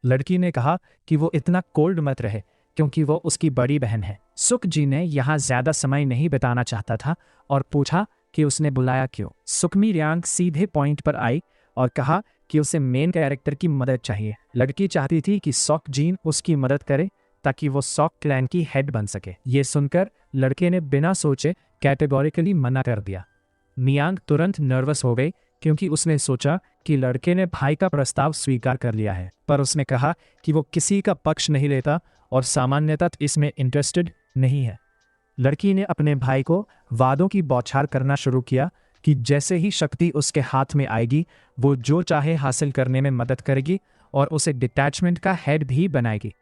लड़की ने कहा कि वो इतना कोल्ड मत रहे, क्योंकि वो उसकी बड़ी बहन है। सुकजी ने यहाँ ज्यादा समय नहीं बिताना चाहता था और पूछा कि उसने बुलाया क्यों। सुखमी रियांग सीधे पॉइंट पर आई और कहा कि उसे मेन कैरेक्टर की मदद चाहिए। लड़की चाहती थी कि सॉक जीन उसकी मदद करे ताकि वो सॉक क्लैन की हेड बन सके। ये सुनकर लड़के ने बिना सोचे कैटेगोरिकली मना कर दिया। मियांग तुरंत नर्वस हो गई क्योंकि उसने सोचा कि लड़के ने भाई का प्रस्ताव स्वीकार कर लिया है, पर उसने कहा कि वो किसी का पक्ष नहीं लेता और सामान्यतः इसमें इंटरेस्टेड नहीं है। लड़की ने अपने भाई को वादों की बौछार करना शुरू किया कि जैसे ही शक्ति उसके हाथ में आएगी वो जो चाहे हासिल करने में मदद करेगी और उसे डिटैचमेंट का हेड भी बनाएगी।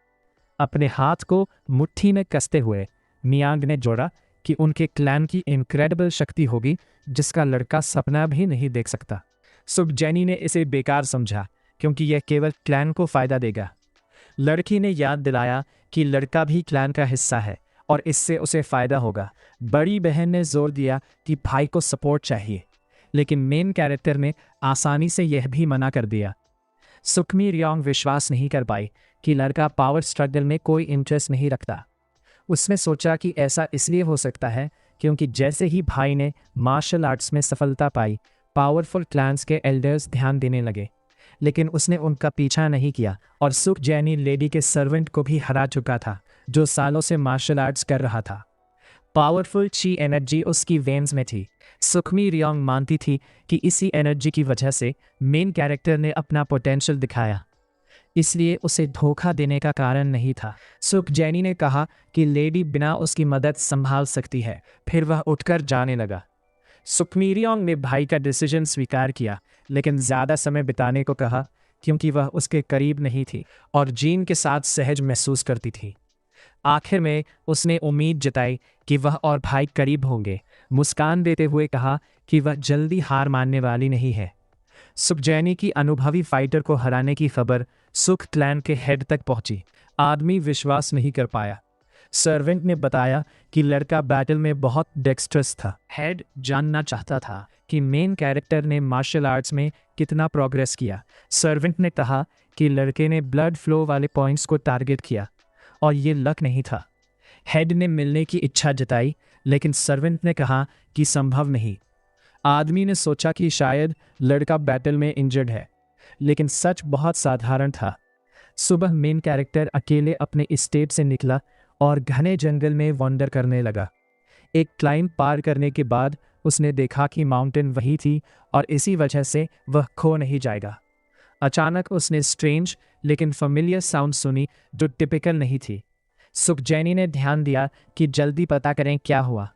अपने हाथ को मुट्ठी में कसते हुए मियांग ने जोड़ा कि उनके क्लैन की इनक्रेडिबल शक्ति होगी जिसका लड़का सपना भी नहीं देख सकता। सुख जैनी ने इसे बेकार समझा क्योंकि यह केवल क्लैन को फायदा देगा। लड़की ने याद दिलाया कि लड़का भी क्लैन का हिस्सा है और इससे उसे फायदा होगा। बड़ी बहन ने जोर दिया कि भाई को सपोर्ट चाहिए, लेकिन मेन कैरेक्टर ने आसानी से यह भी मना कर दिया। सुखमी रियोंग विश्वास नहीं कर पाई कि लड़का पावर स्ट्रगल में कोई इंटरेस्ट नहीं रखता। उसने सोचा कि ऐसा इसलिए हो सकता है क्योंकि जैसे ही भाई ने मार्शल आर्ट्स में सफलता पाई, पावरफुल क्लैंस के एल्डर्स ध्यान देने लगे, लेकिन उसने उनका पीछा नहीं किया और सुख जैनी लेडी के सर्वेंट को भी हरा चुका था जो सालों से मार्शल आर्ट्स कर रहा था। पावरफुल ची एनर्जी उसकी वेन्स में थी। सुखमी रियोंग मानती थी कि इसी एनर्जी की वजह से मेन कैरेक्टर ने अपना पोटेंशियल दिखाया, इसलिए उसे धोखा देने का कारण नहीं था। सुख जैनी ने कहा कि लेडी बिना उसकी मदद संभाल सकती है, फिर वह उठकर जाने लगा। सुखमी रियोंग ने भाई का डिसीजन स्वीकार किया, लेकिन ज़्यादा समय बिताने को कहा क्योंकि वह उसके करीब नहीं थी और जीन के साथ सहज महसूस करती थी। आखिर में उसने उम्मीद जताई कि वह और भाई करीब होंगे, मुस्कान देते हुए कहा कि वह जल्दी हार मानने वाली नहीं है। सुख जैनी की अनुभवी फाइटर को हराने की खबर सुख क्लैन के हेड तक पहुंची। आदमी विश्वास नहीं कर पाया। सर्वेंट ने बताया कि लड़का बैटल में बहुत डेक्स्ट्रस था। हेड जानना चाहता था कि मेन कैरेक्टर ने मार्शल आर्ट्स में कितना प्रोग्रेस किया। सर्वेंट ने कहा कि लड़के ने ब्लड फ्लो वाले पॉइंट्स को टारगेट किया और ये लक नहीं था। हेड ने मिलने की इच्छा जताई, लेकिन सर्वेंट ने कहा कि संभव नहीं। आदमी ने सोचा कि शायद लड़का बैटल में इंजर्ड है, लेकिन सच बहुत साधारण था। सुबह मेन कैरेक्टर अकेले अपने एस्टेट से निकला और घने जंगल में वॉन्डर करने लगा। एक क्लाइंब पार करने के बाद उसने देखा कि माउंटेन वही थी और इसी वजह से वह खो नहीं जाएगा। अचानक उसने स्ट्रेंज लेकिन फेमिलियर साउंड सुनी जो टिपिकल नहीं थी। सुख जैनी ने ध्यान दिया कि जल्दी पता करें क्या हुआ।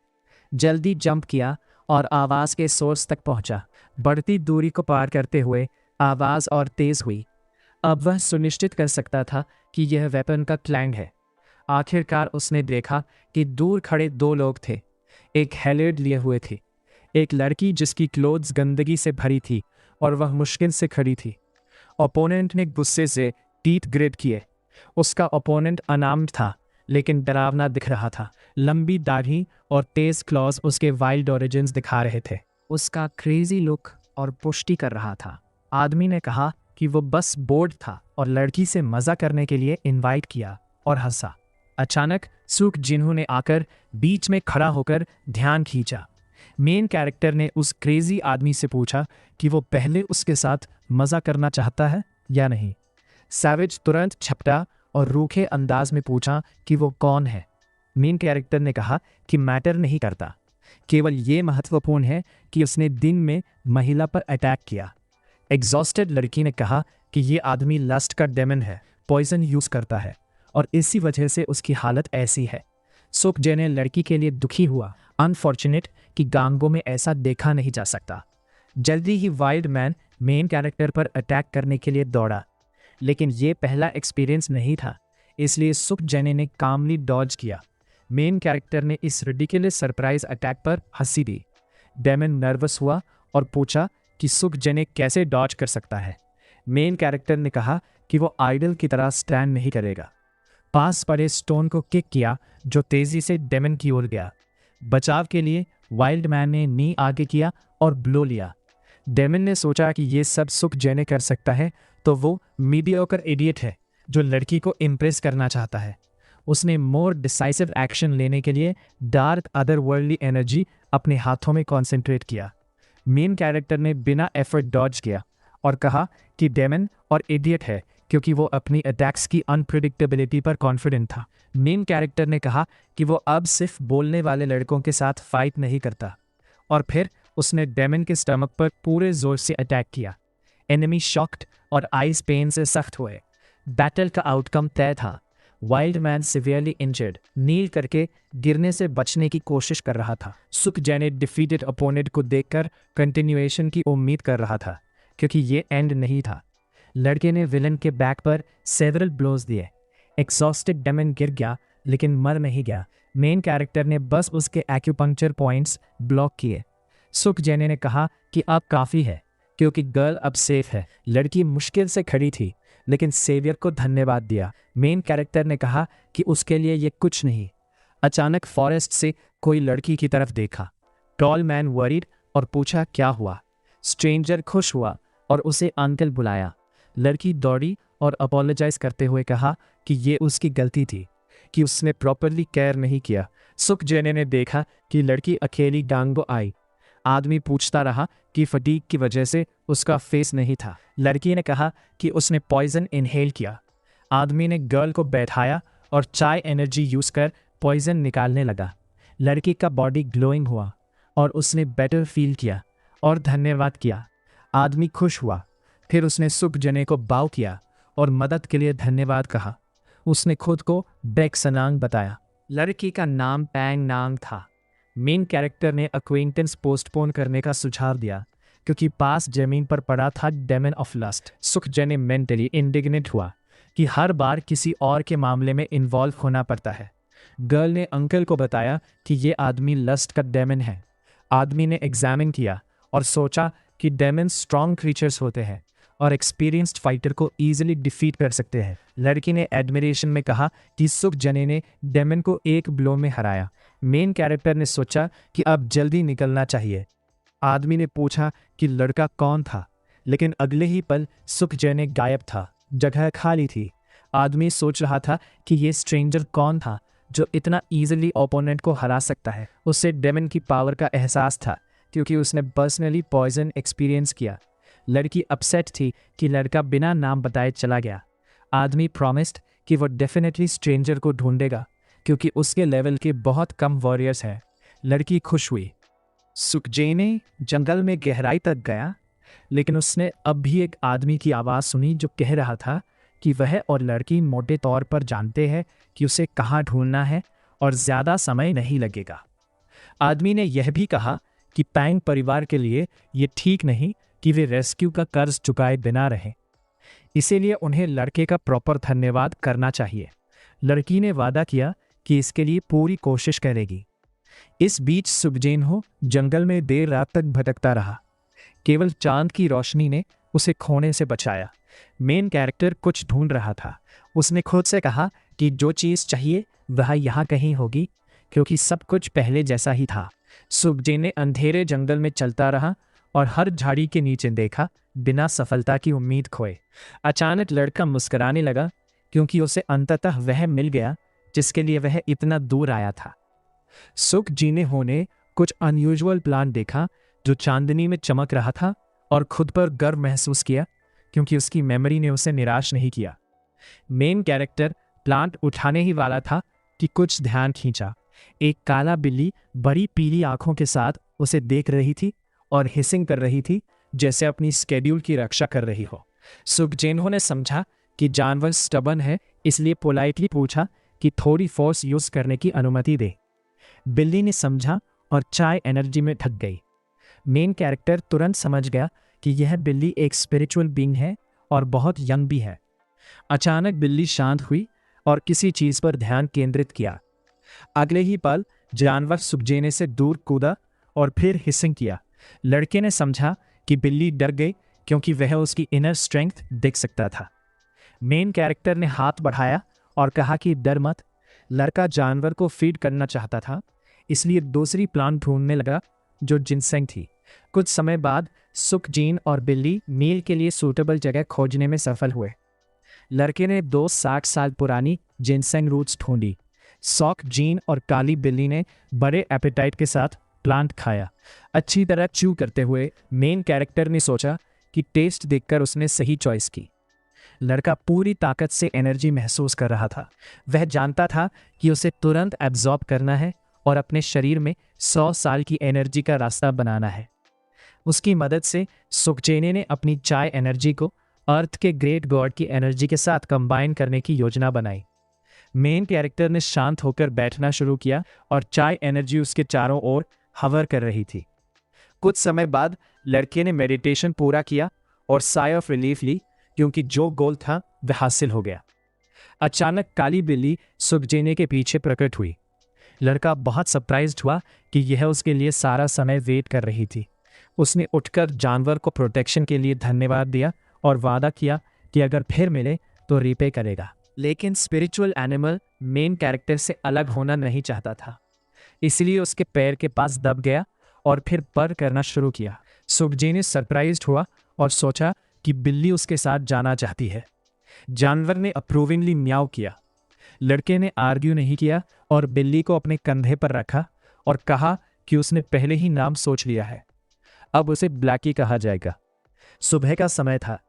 जल्दी जंप किया और आवाज़ के सोर्स तक पहुंचा। बढ़ती दूरी को पार करते हुए आवाज़ और तेज़ हुई। अब वह सुनिश्चित कर सकता था कि यह वेपन का क्लैंग है। आखिरकार उसने देखा कि दूर खड़े दो लोग थे। एक हेलर्ड लिए हुए थी, एक लड़की जिसकी क्लोथ्स गंदगी से भरी थी और वह मुश्किल से खड़ी थी। ओपोनेंट ने गुस्से से टीथ ग्रिड किए। उसका ओपोनेंट अनार्म्ड था, लेकिन डरावना दिख रहा था। लंबी दाढ़ी और तेज क्लॉज उसके वाइल्ड ओरिजिन्स दिखा रहे थे। उसका क्रेजी लुक और पुष्टि कर रहा था। आदमी ने कहा कि वो बस बोर्ड था और लड़की से मज़ा करने के लिए इनवाइट किया और हंसा। अचानक सुख जिन्हों ने आकर बीच में खड़ा होकर ध्यान खींचा। मेन कैरेक्टर ने उस क्रेजी आदमी से पूछा कि वो पहले उसके साथ मज़ा करना चाहता है या नहीं। सैवेज तुरंत झपटा और रूखे अंदाज में पूछा कि वो कौन है। मेन कैरेक्टर ने कहा कि मैटर नहीं करता, केवल ये महत्वपूर्ण है कि उसने दिन में महिला पर अटैक किया। एग्जॉस्टेड लड़की ने कहा कि ये आदमी लस्ट का डेमन है, पॉइजन यूज करता है और इसी वजह से उसकी हालत ऐसी है। सुख जैने लड़की के लिए दुखी हुआ। अनफॉर्चुनेट कि गांगो में ऐसा देखा नहीं जा सकता। जल्दी ही वाइल्ड मैन मेन कैरेक्टर पर अटैक करने के लिए दौड़ा, लेकिन ये पहला एक्सपीरियंस नहीं था, इसलिए सुख जैने ने कामली डॉज किया। मेन कैरेक्टर ने इस रिडिकुलस सरप्राइज अटैक पर हंसी दी। डेमन नर्वस हुआ और पूछा कि सुख जैने कैसे डॉज कर सकता है। मेन कैरेक्टर ने कहा कि वो आइडल की तरह स्टैंड नहीं करेगा। पास पड़े स्टोन को किक किया जो तेजी से डेमन की ओर गया। बचाव के लिए वाइल्ड मैन ने नी आगे किया और ब्लो लिया। डेमन ने सोचा कि ये सब सुख जैने कर सकता है, तो वो मीडियोकर इडियट है जो लड़की को इम्प्रेस करना चाहता है। उसने मोर डिसाइसिव एक्शन लेने के लिए डार्क अदरवर्ल्डली एनर्जी अपने हाथों में कॉन्सेंट्रेट किया। मेन कैरेक्टर ने बिना एफर्ट डॉज किया और कहा कि डेमन और इडियट है क्योंकि वो अपनी अटैक्स की अनप्रिडिक्टेबिलिटी पर कॉन्फिडेंट था। मेन कैरेक्टर ने कहा कि वो अब सिर्फ बोलने वाले लड़कों के साथ फाइट नहीं करता, और फिर उसने डेमन के स्टमक पर पूरे जोर से अटैक किया। एनिमी शॉक्ड और आइस पेन से सख्त हुए। बैटल का आउटकम तय था। वाइल्ड मैन सिवियरली इंजर्ड नील करके गिरने से बचने की कोशिश कर रहा था। सुख जैने डिफीटेड अपोनेंट को देखकर कंटिन्यूएशन की उम्मीद कर रहा था, क्योंकि ये एंड नहीं था। लड़के ने विलन के बैक पर सेवरल ब्लोज दिए। एग्जॉस्टेड डेमन गिर गया, लेकिन मर नहीं गया। मेन कैरेक्टर ने बस उसके एक्यूपंक्चर पॉइंट्स ब्लॉक किए। सुख जेने ने कहा कि अब काफ़ी है, क्योंकि गर्ल अब सेफ है। लड़की मुश्किल से खड़ी थी, लेकिन सेवियर को धन्यवाद दिया। मेन कैरेक्टर ने कहा कि उसके लिए ये कुछ नहीं। अचानक फॉरेस्ट से कोई लड़की की तरफ देखा। टॉल मैन वरीड और पूछा क्या हुआ। स्ट्रेंजर खुश हुआ और उसे अंकल बुलाया। लड़की दौड़ी और अपोलोजाइज करते हुए कहा कि ये उसकी गलती थी, कि उसने प्रॉपरली केयर नहीं किया। सुख जेने ने देखा कि लड़की अकेली डांगो आई। आदमी पूछता रहा कि फटीग की वजह से उसका फेस नहीं था। लड़की ने कहा कि उसने पॉइजन इनहेल किया। आदमी ने गर्ल को बैठाया और चाय एनर्जी यूज कर पॉइजन निकालने लगा। लड़की का बॉडी ग्लोइंग हुआ और उसने बेटर फील किया और धन्यवाद किया। आदमी खुश हुआ। फिर उसने सुख जने को बाव किया और मदद के लिए धन्यवाद कहा। उसने खुद को बेक सनांग बताया। लड़की का नाम पैंग नांग था। मेन कैरेक्टर ने अक्वेंटेंस पोस्टपोन करने का सुझाव दिया, क्योंकि पास जमीन पर पड़ा था डेमन ऑफ लस्ट। सुख जने मेंटली इंडिग्नेट हुआ कि हर बार किसी और के मामले में इन्वॉल्व होना पड़ता है। गर्ल ने अंकल को बताया कि ये आदमी लस्ट का डेमन है। आदमी ने एग्जामिन किया और सोचा कि डेमन स्ट्रॉन्ग क्रीचर्स होते हैं और एक्सपीरियंस्ड फाइटर को ईजिली डिफीट कर सकते हैं। लड़की ने एडमिरेशन में कहा कि सुख जने ने डेमन को एक ब्लो में हराया। मेन कैरेक्टर ने सोचा कि अब जल्दी निकलना चाहिए। आदमी ने पूछा कि लड़का कौन था, लेकिन अगले ही पल सुख जने गायब था। जगह खाली थी। आदमी सोच रहा था कि ये स्ट्रेंजर कौन था जो इतना ईजिली ओपोनेंट को हरा सकता है। उसे डेमन की पावर का एहसास था, क्योंकि उसने पर्सनली पॉइजन एक्सपीरियंस किया। लड़की अपसेट थी कि लड़का बिना नाम बताए चला गया। आदमी प्रॉमिस्ड कि वो डेफिनेटली स्ट्रेंजर को ढूंढेगा, क्योंकि उसके लेवल के बहुत कम वॉरियर्स हैं। लड़की खुश हुई। सुखजेने जंगल में गहराई तक गया, लेकिन उसने अब भी एक आदमी की आवाज़ सुनी जो कह रहा था कि वह और लड़की मोटे तौर पर जानते हैं कि उसे कहाँ ढूंढना है और ज़्यादा समय नहीं लगेगा। आदमी ने यह भी कहा कि पैंग परिवार के लिए ये ठीक नहीं कि वे रेस्क्यू का कर्ज चुकाए बिना रहें, इसीलिए उन्हें लड़के का प्रॉपर धन्यवाद करना चाहिए। लड़की ने वादा किया कि इसके लिए पूरी कोशिश करेगी। इस बीच सुखजेनहो जंगल में देर रात तक भटकता रहा। केवल चांद की रोशनी ने उसे खोने से बचाया। मेन कैरेक्टर कुछ ढूंढ रहा था। उसने खुद से कहा कि जो चीज़ चाहिए वह यहाँ कहीं होगी, क्योंकि सब कुछ पहले जैसा ही था। सुखजेन ने अंधेरे जंगल में चलता रहा और हर झाड़ी के नीचे देखा, बिना सफलता की उम्मीद खोए। अचानक लड़का मुस्कुराने लगा, क्योंकि उसे अंततः वह मिल गया जिसके लिए वह इतना दूर आया था। सुखजेनहो ने कुछ अनयूजुअल प्लांट देखा जो चांदनी में चमक रहा था और खुद पर गर्व महसूस किया, क्योंकि उसकी मेमोरी ने उसे निराश नहीं किया। मेन कैरेक्टर प्लांट उठाने ही वाला था कि कुछ ध्यान खींचा। एक काला बिल्ली बड़ी पीली आंखों के साथ उसे देख रही थी और हिसिंग कर रही थी, जैसे अपनी स्केड्यूल की रक्षा कर रही हो। सुखजेनहो ने समझा कि जानवर स्टबन है, इसलिए पोलाइटली पूछा कि थोड़ी फोर्स यूज करने की अनुमति दे। बिल्ली ने समझा और चाय एनर्जी में ढक गई। मेन कैरेक्टर तुरंत समझ गया कि यह बिल्ली एक स्पिरिचुअल बीइंग है और बहुत यंग भी है। अचानक बिल्ली शांत हुई और किसी चीज पर ध्यान केंद्रित किया। अगले ही पल जानवर सुखजेने से दूर कूदा और फिर हिसिंग किया। लड़के ने समझा कि बिल्ली डर गई, क्योंकि वह उसकी इनर स्ट्रेंथ देख सकता था। मेन कैरेक्टर ने हाथ बढ़ाया और कहा कि डर मत। लड़का जानवर को फीड करना चाहता था, इसलिए दूसरी प्लांट ढूंढने लगा जो जिनसेंग थी। कुछ समय बाद सुखजेन और बिल्ली मील के लिए सूटेबल जगह खोजने में सफल हुए। लड़के ने 260 साल पुरानी जिनसेंग रूट्स ढूंढी। सुखजेन और काली बिल्ली ने बड़े एपेटाइट के साथ प्लांट खाया। अच्छी तरह च्यू करते हुए मेन कैरेक्टर ने सोचा कि टेस्ट देखकर उसने सही चॉइस की। लड़का पूरी ताकत से एनर्जी महसूस कर रहा था। वह जानता था कि उसे तुरंत एब्जॉर्ब करना है और अपने शरीर में 100 साल की एनर्जी का रास्ता बनाना है। उसकी मदद से सुखजेने ने अपनी चाय एनर्जी को अर्थ के ग्रेट गॉड की एनर्जी के साथ कंबाइन करने की योजना बनाई। मेन कैरेक्टर ने शांत होकर बैठना शुरू किया और चाय एनर्जी उसके चारों ओर हवर कर रही थी। कुछ समय बाद लड़के ने मेडिटेशन पूरा किया और साय ऑफ रिलीफ ली, क्योंकि जो गोल था वह हासिल हो गया। अचानक काली बिल्ली सुखजेने के पीछे प्रकट हुई। लड़का बहुत सरप्राइज्ड हुआ कि यह उसके लिए सारा समय वेट कर रही थी। उसने उठकर जानवर को प्रोटेक्शन के लिए धन्यवाद दिया और वादा किया कि अगर फिर मिले तो रिपे करेगा। लेकिन स्पिरिचुअल एनिमल मेन कैरेक्टर से अलग होना नहीं चाहता था, इसलिए उसके पैर के पास दब गया और फिर पर करना शुरू किया। सुखजीने सरप्राइज्ड हुआ और सोचा कि बिल्ली उसके साथ जाना चाहती है। जानवर ने अप्रूविंगली म्याऊ किया। लड़के ने आर्ग्यू नहीं किया और बिल्ली को अपने कंधे पर रखा और कहा कि उसने पहले ही नाम सोच लिया है, अब उसे ब्लैकी कहा जाएगा। सुबह का समय था।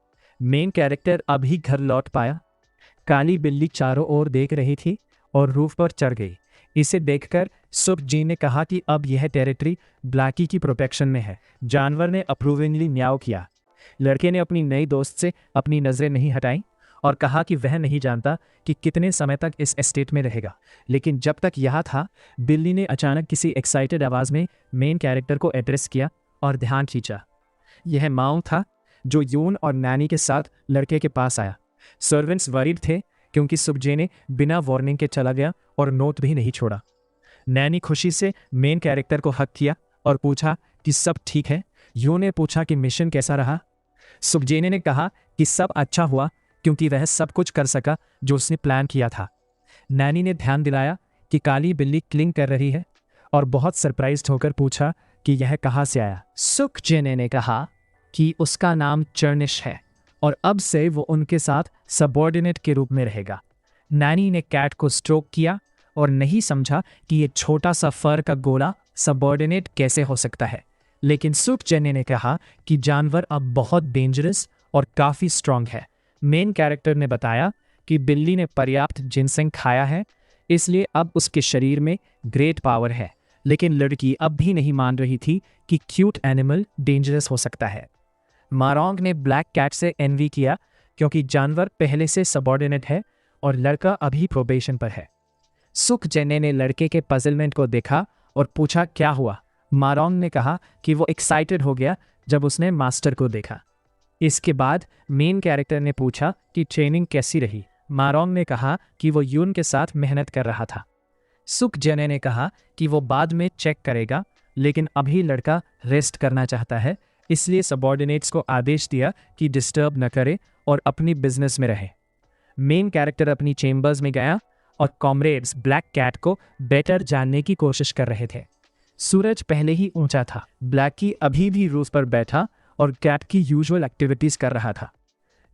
मेन कैरेक्टर अभी घर लौट पाया। काली बिल्ली चारों ओर देख रही थी और रूफ पर चढ़ गई। इसे देखकर सुख जी ने कहा कि अब यह टेरिटरी ब्लैकी की प्रोटेक्शन में है। जानवर ने अप्रूविंगली म्याऊ किया। लड़के ने अपनी नई दोस्त से अपनी नज़रें नहीं हटाई और कहा कि वह नहीं जानता कि कितने समय तक इस एस्टेट में रहेगा। लेकिन जब तक यहाँ था, बिल्ली ने अचानक किसी एक्साइटेड आवाज़ में मेन कैरेक्टर को एड्रेस किया और ध्यान खींचा। यह माऊ था जो यून और नैनी के साथ लड़के के पास आया। सर्वेंट्स वरीड थे क्योंकि सुखजे ने बिना वार्निंग के चला गया और नोट भी नहीं छोड़ा। नैनी खुशी से मेन कैरेक्टर को हक किया और पूछा कि सब ठीक है। यून ने पूछा कि मिशन कैसा रहा। सुखजेने ने कहा कि सब अच्छा हुआ क्योंकि वह सब कुछ कर सका जो उसने प्लान किया था। नैनी ने ध्यान दिलाया कि काली बिल्ली क्लिंग कर रही है और बहुत सरप्राइज्ड होकर पूछा कि यह कहाँ से आया। सुखजेने ने कहा कि उसका नाम चर्निश है और अब से वो उनके साथ सबऑर्डिनेट के रूप में रहेगा। नैनी ने कैट को स्ट्रोक किया और नहीं समझा कि ये छोटा सा फर का गोला सबऑर्डिनेट कैसे हो सकता है। लेकिन सुखजेने ने कहा कि जानवर अब बहुत डेंजरस और काफ़ी स्ट्रांग है। मेन कैरेक्टर ने बताया कि बिल्ली ने पर्याप्त जिनसेंग खाया है, इसलिए अब उसके शरीर में ग्रेट पावर है। लेकिन लड़की अब भी नहीं मान रही थी कि क्यूट एनिमल डेंजरस हो सकता है। मारोंग ने ब्लैक कैट से एनवी किया क्योंकि जानवर पहले से सबऑर्डिनेट है और लड़का अभी प्रोबेशन पर है। सुखजेने ने लड़के के पजलमेंट को देखा और पूछा क्या हुआ। मारोंग ने कहा कि वो एक्साइटेड हो गया जब उसने मास्टर को देखा। इसके बाद मेन कैरेक्टर ने पूछा कि ट्रेनिंग कैसी रही। मारोंग ने कहा कि वो यून के साथ मेहनत कर रहा था। सुखजेने ने कहा कि वो बाद में चेक करेगा, लेकिन अभी लड़का रेस्ट करना चाहता है, इसलिए सबऑर्डिनेट्स को आदेश दिया कि डिस्टर्ब न करे और अपनी बिजनेस में रहे। मेन कैरेक्टर अपनी चेम्बर्स में गया और कॉमरेड्स ब्लैक कैट को बेटर जानने की कोशिश कर रहे थे। सूरज पहले ही ऊंचा था। ब्लैकी अभी भी रूफ पर बैठा और कैट की यूजुअल एक्टिविटीज कर रहा था।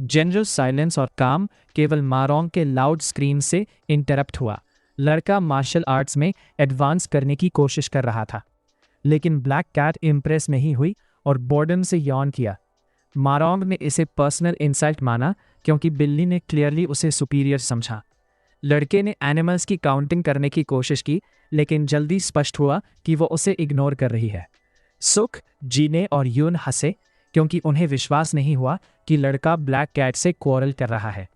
जनरल साइलेंस और काम केवल मारोंग के लाउड स्क्रीन से इंटरप्ट हुआ। लड़का मार्शल आर्ट्स में एडवांस करने की कोशिश कर रहा था, लेकिन ब्लैक कैट इम्प्रेस नहीं हुई और बोर्डम से यॉन किया। मारोंग ने इसे पर्सनल इंसल्ट माना क्योंकि बिल्ली ने क्लियरली उसे सुपीरियर समझा। लड़के ने एनिमल्स की काउंटिंग करने की कोशिश की, लेकिन जल्दी स्पष्ट हुआ कि वो उसे इग्नोर कर रही है। सुख, जीने और यून हंसे क्योंकि उन्हें विश्वास नहीं हुआ कि लड़का ब्लैक कैट से क्वारल कर रहा है।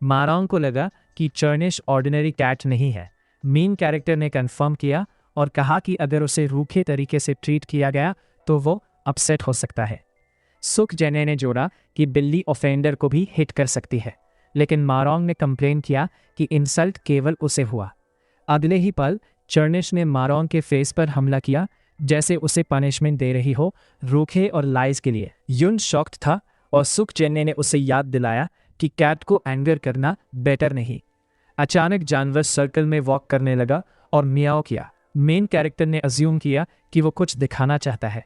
मारोंग को लगा कि चर्निश ऑर्डिनरी कैट नहीं है। मेन कैरेक्टर ने कंफर्म किया और कहा कि अगर उसे रूखे तरीके से ट्रीट किया गया तो वो अपसेट हो सकता है। सुखजेने ने जोड़ा कि बिल्ली ऑफेंडर को भी हिट कर सकती है, लेकिन मारोंग ने कंप्लेन किया कि इंसल्ट केवल उसे हुआ। अगले ही पल चर्निश ने मारोंग के फेस पर हमला किया जैसे उसे पनिशमेंट दे रही हो, रूखे और लाइज के लिए। यून शॉक्ड था और सुखजेने ने उसे याद दिलाया कि कैट को एंगर करना बेटर नहीं। अचानक जानवर सर्कल में वॉक करने लगा और मियाओ किया। मेन कैरेक्टर ने अज्यूम किया कि वो कुछ दिखाना चाहता है।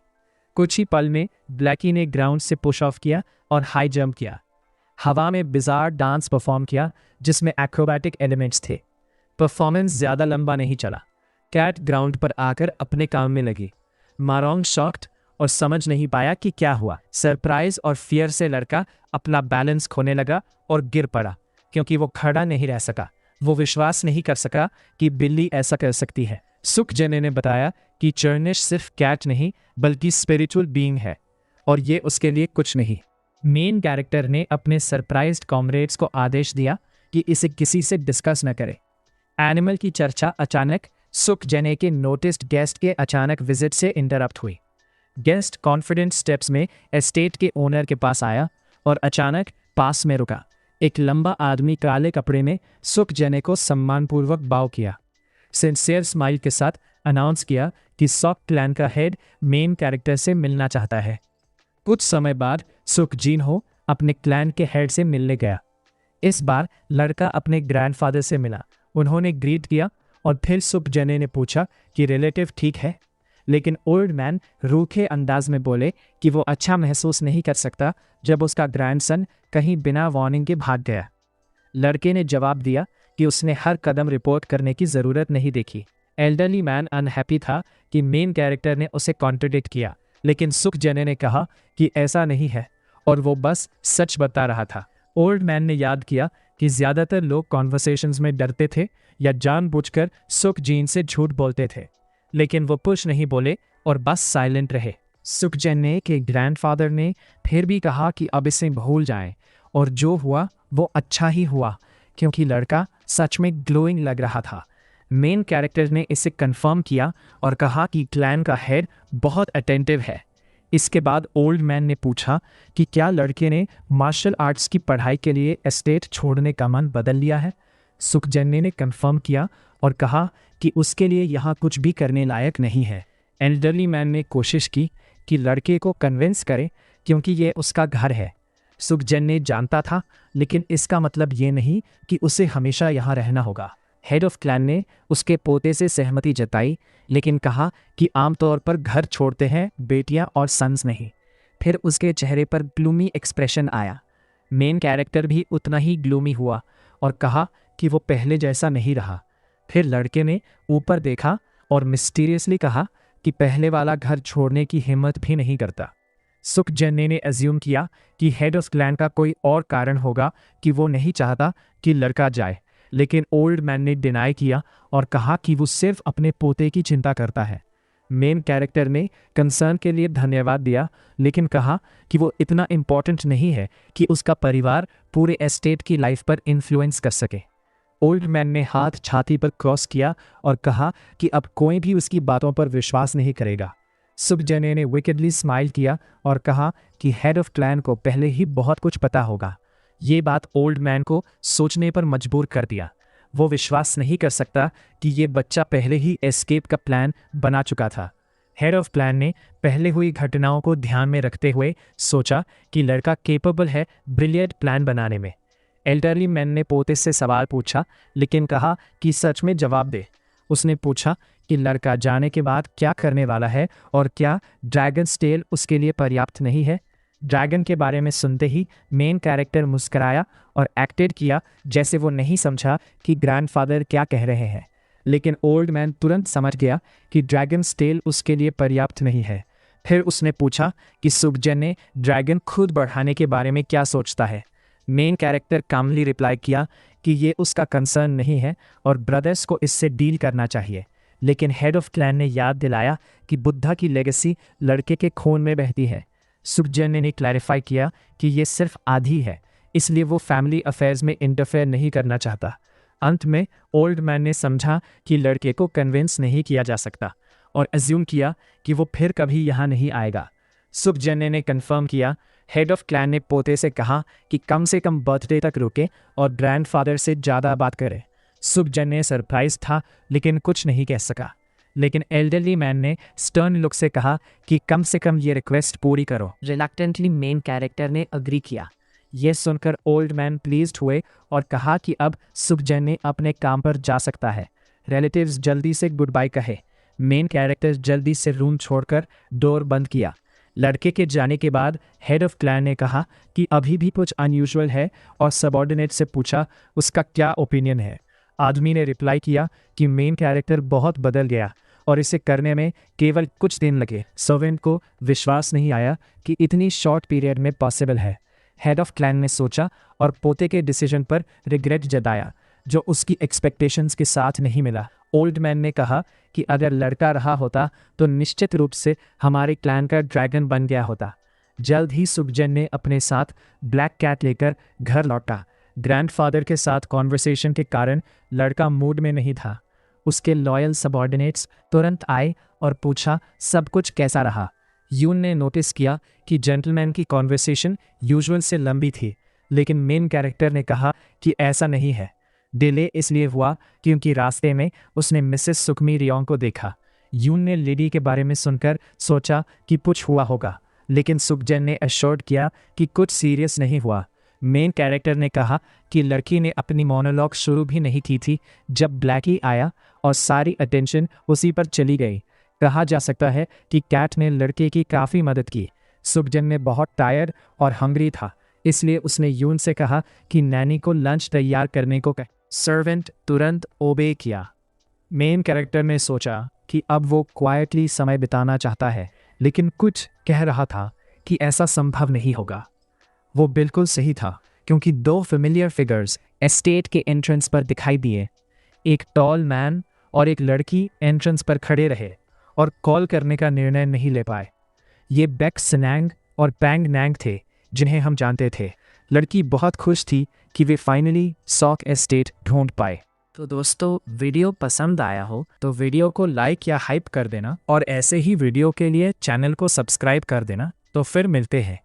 कुछ ही पल में ब्लैकी ने ग्राउंड से पुश ऑफ किया और हाई जंप किया। हवा में बिजार डांस परफॉर्म किया जिसमें एक्रोबैटिक एलिमेंट्स थे। परफॉर्मेंस ज़्यादा लंबा नहीं चला। कैट ग्राउंड पर आकर अपने काम में लगी। मारोंग शॉक्ड और समझ नहीं पाया कि क्या हुआ। सरप्राइज और फियर से लड़का अपना बैलेंस खोने लगा और गिर पड़ा क्योंकि वो खड़ा नहीं रह सका। वो विश्वास नहीं कर सका कि बिल्ली ऐसा कर सकती है। सुखजेने ने बताया कि चर्निश सिर्फ कैट नहीं बल्कि स्पिरिचुअल बीइंग है और ये उसके लिए कुछ नहीं। मेन कैरेक्टर ने अपने सरप्राइज्ड कॉमरेड्स को आदेश दिया कि इसे किसी से डिस्कस न करे। एनिमल की चर्चा अचानक सुखजेने के नोटिस्ड गेस्ट के अचानक विजिट से इंटरप्ट हुई। गेस्ट कॉन्फिडेंट स्टेप्स में एस्टेट के ओनर के पास आया और अचानक पास में रुका। एक लंबा आदमी काले कपड़े में सुखजेने को सम्मानपूर्वक बाव किया। सिंसियर स्माइल के साथ अनाउंस किया कि सॉक क्लैन का हेड मेन कैरेक्टर से मिलना चाहता है। कुछ समय बाद सुक जिन हो अपने क्लैन के हेड से मिलने गया। इस बार लड़का अपने ग्रैंडफादर से मिला। उन्होंने ग्रीट किया और फिर सुक जने ने पूछा कि रिलेटिव ठीक है, लेकिन ओल्ड मैन रूखे अंदाज में बोले कि वो अच्छा महसूस नहीं कर सकता जब उसका ग्रैंडसन कहीं बिना वार्निंग के भाग गया। लड़के ने जवाब दिया कि उसने हर कदम रिपोर्ट करने की ज़रूरत नहीं देखी। एल्डरली मैन अनहैप्पी था कि मेन कैरेक्टर ने उसे कॉन्ट्रडिक्ट किया, लेकिन सुक जने ने कहा कि ऐसा नहीं है और वो बस सच बता रहा था। ओल्ड मैन ने याद किया कि ज़्यादातर लोग कॉन्वर्सेशंस में डरते थे या जानबूझकर सुक जीन से झूठ बोलते थे, लेकिन वो कुछ नहीं बोले और बस साइलेंट रहे। सुक जने के ग्रैंडफादर ने फिर भी कहा कि अब इसे भूल जाएं, और जो हुआ वो अच्छा ही हुआ क्योंकि लड़का सच में ग्लोइंग लग रहा था। मेन कैरेक्टर ने इसे कंफर्म किया और कहा कि क्लैन का हेड बहुत अटेंटिव है। इसके बाद ओल्ड मैन ने पूछा कि क्या लड़के ने मार्शल आर्ट्स की पढ़ाई के लिए एस्टेट छोड़ने का मन बदल लिया है। सुक जन्ने ने कंफर्म किया और कहा कि उसके लिए यहाँ कुछ भी करने लायक नहीं है। एल्डरली मैन ने कोशिश की कि लड़के को कन्विंस करे क्योंकि ये उसका घर है। सुक जन्ने जानता था, लेकिन इसका मतलब ये नहीं कि उसे हमेशा यहाँ रहना होगा। हेड ऑफ क्लैन ने उसके पोते से सहमति जताई, लेकिन कहा कि आमतौर पर घर छोड़ते हैं बेटियां और सन्स नहीं। फिर उसके चेहरे पर ग्लूमी एक्सप्रेशन आया। मेन कैरेक्टर भी उतना ही ग्लूमी हुआ और कहा कि वो पहले जैसा नहीं रहा। फिर लड़के ने ऊपर देखा और मिस्टीरियसली कहा कि पहले वाला घर छोड़ने की हिम्मत भी नहीं करता। सुक जन्ने ने एज्यूम किया कि हेड ऑफ क्लैन का कोई और कारण होगा कि वो नहीं चाहता कि लड़का जाए, लेकिन ओल्ड मैन ने डिनाई किया और कहा कि वो सिर्फ अपने पोते की चिंता करता है। मेन कैरेक्टर ने कंसर्न के लिए धन्यवाद दिया, लेकिन कहा कि वो इतना इम्पोर्टेंट नहीं है कि उसका परिवार पूरे एस्टेट की लाइफ पर इन्फ्लुएंस कर सके। ओल्ड मैन ने हाथ छाती पर क्रॉस किया और कहा कि अब कोई भी उसकी बातों पर विश्वास नहीं करेगा। सुक जने ने विकेडली स्माइल किया और कहा कि हेड ऑफ क्लैन को पहले ही बहुत कुछ पता होगा। ये बात ओल्ड मैन को सोचने पर मजबूर कर दिया। वो विश्वास नहीं कर सकता कि ये बच्चा पहले ही एस्केप का प्लान बना चुका था। हेड ऑफ क्लैन ने पहले हुई घटनाओं को ध्यान में रखते हुए सोचा कि लड़का केपेबल है ब्रिलियंट प्लान बनाने में। एल्डरली मैन ने पोते से सवाल पूछा, लेकिन कहा कि सच में जवाब दे। उसने पूछा कि लड़का जाने के बाद क्या करने वाला है और क्या ड्रैगन्स टेल उसके लिए पर्याप्त नहीं है। ड्रैगन के बारे में सुनते ही मेन कैरेक्टर मुस्कराया और एक्टेड किया जैसे वो नहीं समझा कि ग्रैंडफादर क्या कह रहे हैं, लेकिन ओल्ड मैन तुरंत समझ गया कि ड्रैगन्स टेल उसके लिए पर्याप्त नहीं है। फिर उसने पूछा कि सुकजन ने ड्रैगन खुद बढ़ाने के बारे में क्या सोचता है। मेन कैरेक्टर कामली रिप्लाई किया कि ये उसका कंसर्न नहीं है और ब्रदर्स को इससे डील करना चाहिए, लेकिन हेड ऑफ क्लैन ने याद दिलाया कि बुद्धा की लेगेसी लड़के के खून में बहती है। सुकजन ने क्लैरिफाई किया कि ये सिर्फ आधी है, इसलिए वो फैमिली अफेयर्स में इंटरफेयर नहीं करना चाहता। अंत में ओल्ड मैन ने समझा कि लड़के को कन्विंस नहीं किया जा सकता और एज्यूम किया कि वो फिर कभी यहाँ नहीं आएगा। सुकजन ने कंफर्म किया। हेड ऑफ क्लैन ने पोते से कहा कि कम से कम बर्थडे तक रुके और ग्रैंडफादर से ज़्यादा बात करे। सुकजन ने सरप्राइज था, लेकिन कुछ नहीं कह सका। लेकिन एल्डरली मैन ने स्टर्न लुक से कहा कि कम से कम ये रिक्वेस्ट पूरी करो। रिलक्टेंटली मेन कैरेक्टर ने अग्री किया। यह सुनकर ओल्ड मैन प्लीज्ड हुए और कहा कि अब सुकजन ने अपने काम पर जा सकता है। रिलेटिव्स जल्दी से गुड बाय कहे। मेन कैरेक्टर जल्दी से रूम छोड़कर डोर बंद किया। लड़के के जाने के बाद हेड ऑफ क्लैन ने कहा कि अभी भी कुछ अनयूजुअल है और सबऑर्डिनेट से पूछा उसका क्या ओपिनियन है। आदमी ने रिप्लाई किया कि मेन कैरेक्टर बहुत बदल गया और इसे करने में केवल कुछ दिन लगे। सर्वेंट को विश्वास नहीं आया कि इतनी शॉर्ट पीरियड में पॉसिबल है। हेड ऑफ क्लैन ने सोचा और पोते के डिसीजन पर रिग्रेट जताया, जो उसकी एक्सपेक्टेशंस के साथ नहीं मिला। ओल्ड मैन ने कहा कि अगर लड़का रहा होता तो निश्चित रूप से हमारे क्लैन का ड्रैगन बन गया होता। जल्द ही सुकजन ने अपने साथ ब्लैक कैट लेकर घर लौटा। ग्रैंडफादर के साथ कॉन्वर्सेशन के कारण लड़का मूड में नहीं था। उसके लॉयल सबऑर्डिनेट्स तुरंत आए और पूछा सब कुछ कैसा रहा। यून ने नोटिस किया कि जेंटलमैन की कॉन्वर्सेशन यूजुअल से लंबी थी, लेकिन मेन कैरेक्टर ने कहा कि ऐसा नहीं है। डिले इसलिए हुआ क्योंकि रास्ते में उसने मिसेस सुकमी रियोंग को देखा। यून ने लेडी के बारे में सुनकर सोचा कि कुछ हुआ होगा, लेकिन सुकजन ने एश्योर्ड किया कि कुछ सीरियस नहीं हुआ। मेन कैरेक्टर ने कहा कि लड़की ने अपनी मोनोलॉग शुरू भी नहीं की थी जब ब्लैकी आया और सारी अटेंशन उसी पर चली गई। कहा जा सकता है कि कैट ने लड़के की काफ़ी मदद की। सुकजन ने बहुत टायर्ड और हंग्री था, इसलिए उसने यून से कहा कि नैनी को लंच तैयार करने को कहे। सर्वेंट तुरंत ओबे किया। मेन कैरेक्टर ने सोचा कि अब वो क्वाइटली समय बिताना चाहता है, लेकिन कुछ कह रहा था कि ऐसा संभव नहीं होगा। वो बिल्कुल सही था, क्योंकि दो फेमिलियर फिगर्स एस्टेट के एंट्रेंस पर दिखाई दिए। एक टॉल मैन और एक लड़की एंट्रेंस पर खड़े रहे और कॉल करने का निर्णय नहीं ले पाए। ये बेक सनैंग और पैंग नैंग थे, जिन्हें हम जानते थे। लड़की बहुत खुश थी कि वे फाइनली सॉक एस्टेट ढूंढ पाए। तो दोस्तों, वीडियो पसंद आया हो तो वीडियो को लाइक या हाइप कर देना, और ऐसे ही वीडियो के लिए चैनल को सब्सक्राइब कर देना। तो फिर मिलते हैं।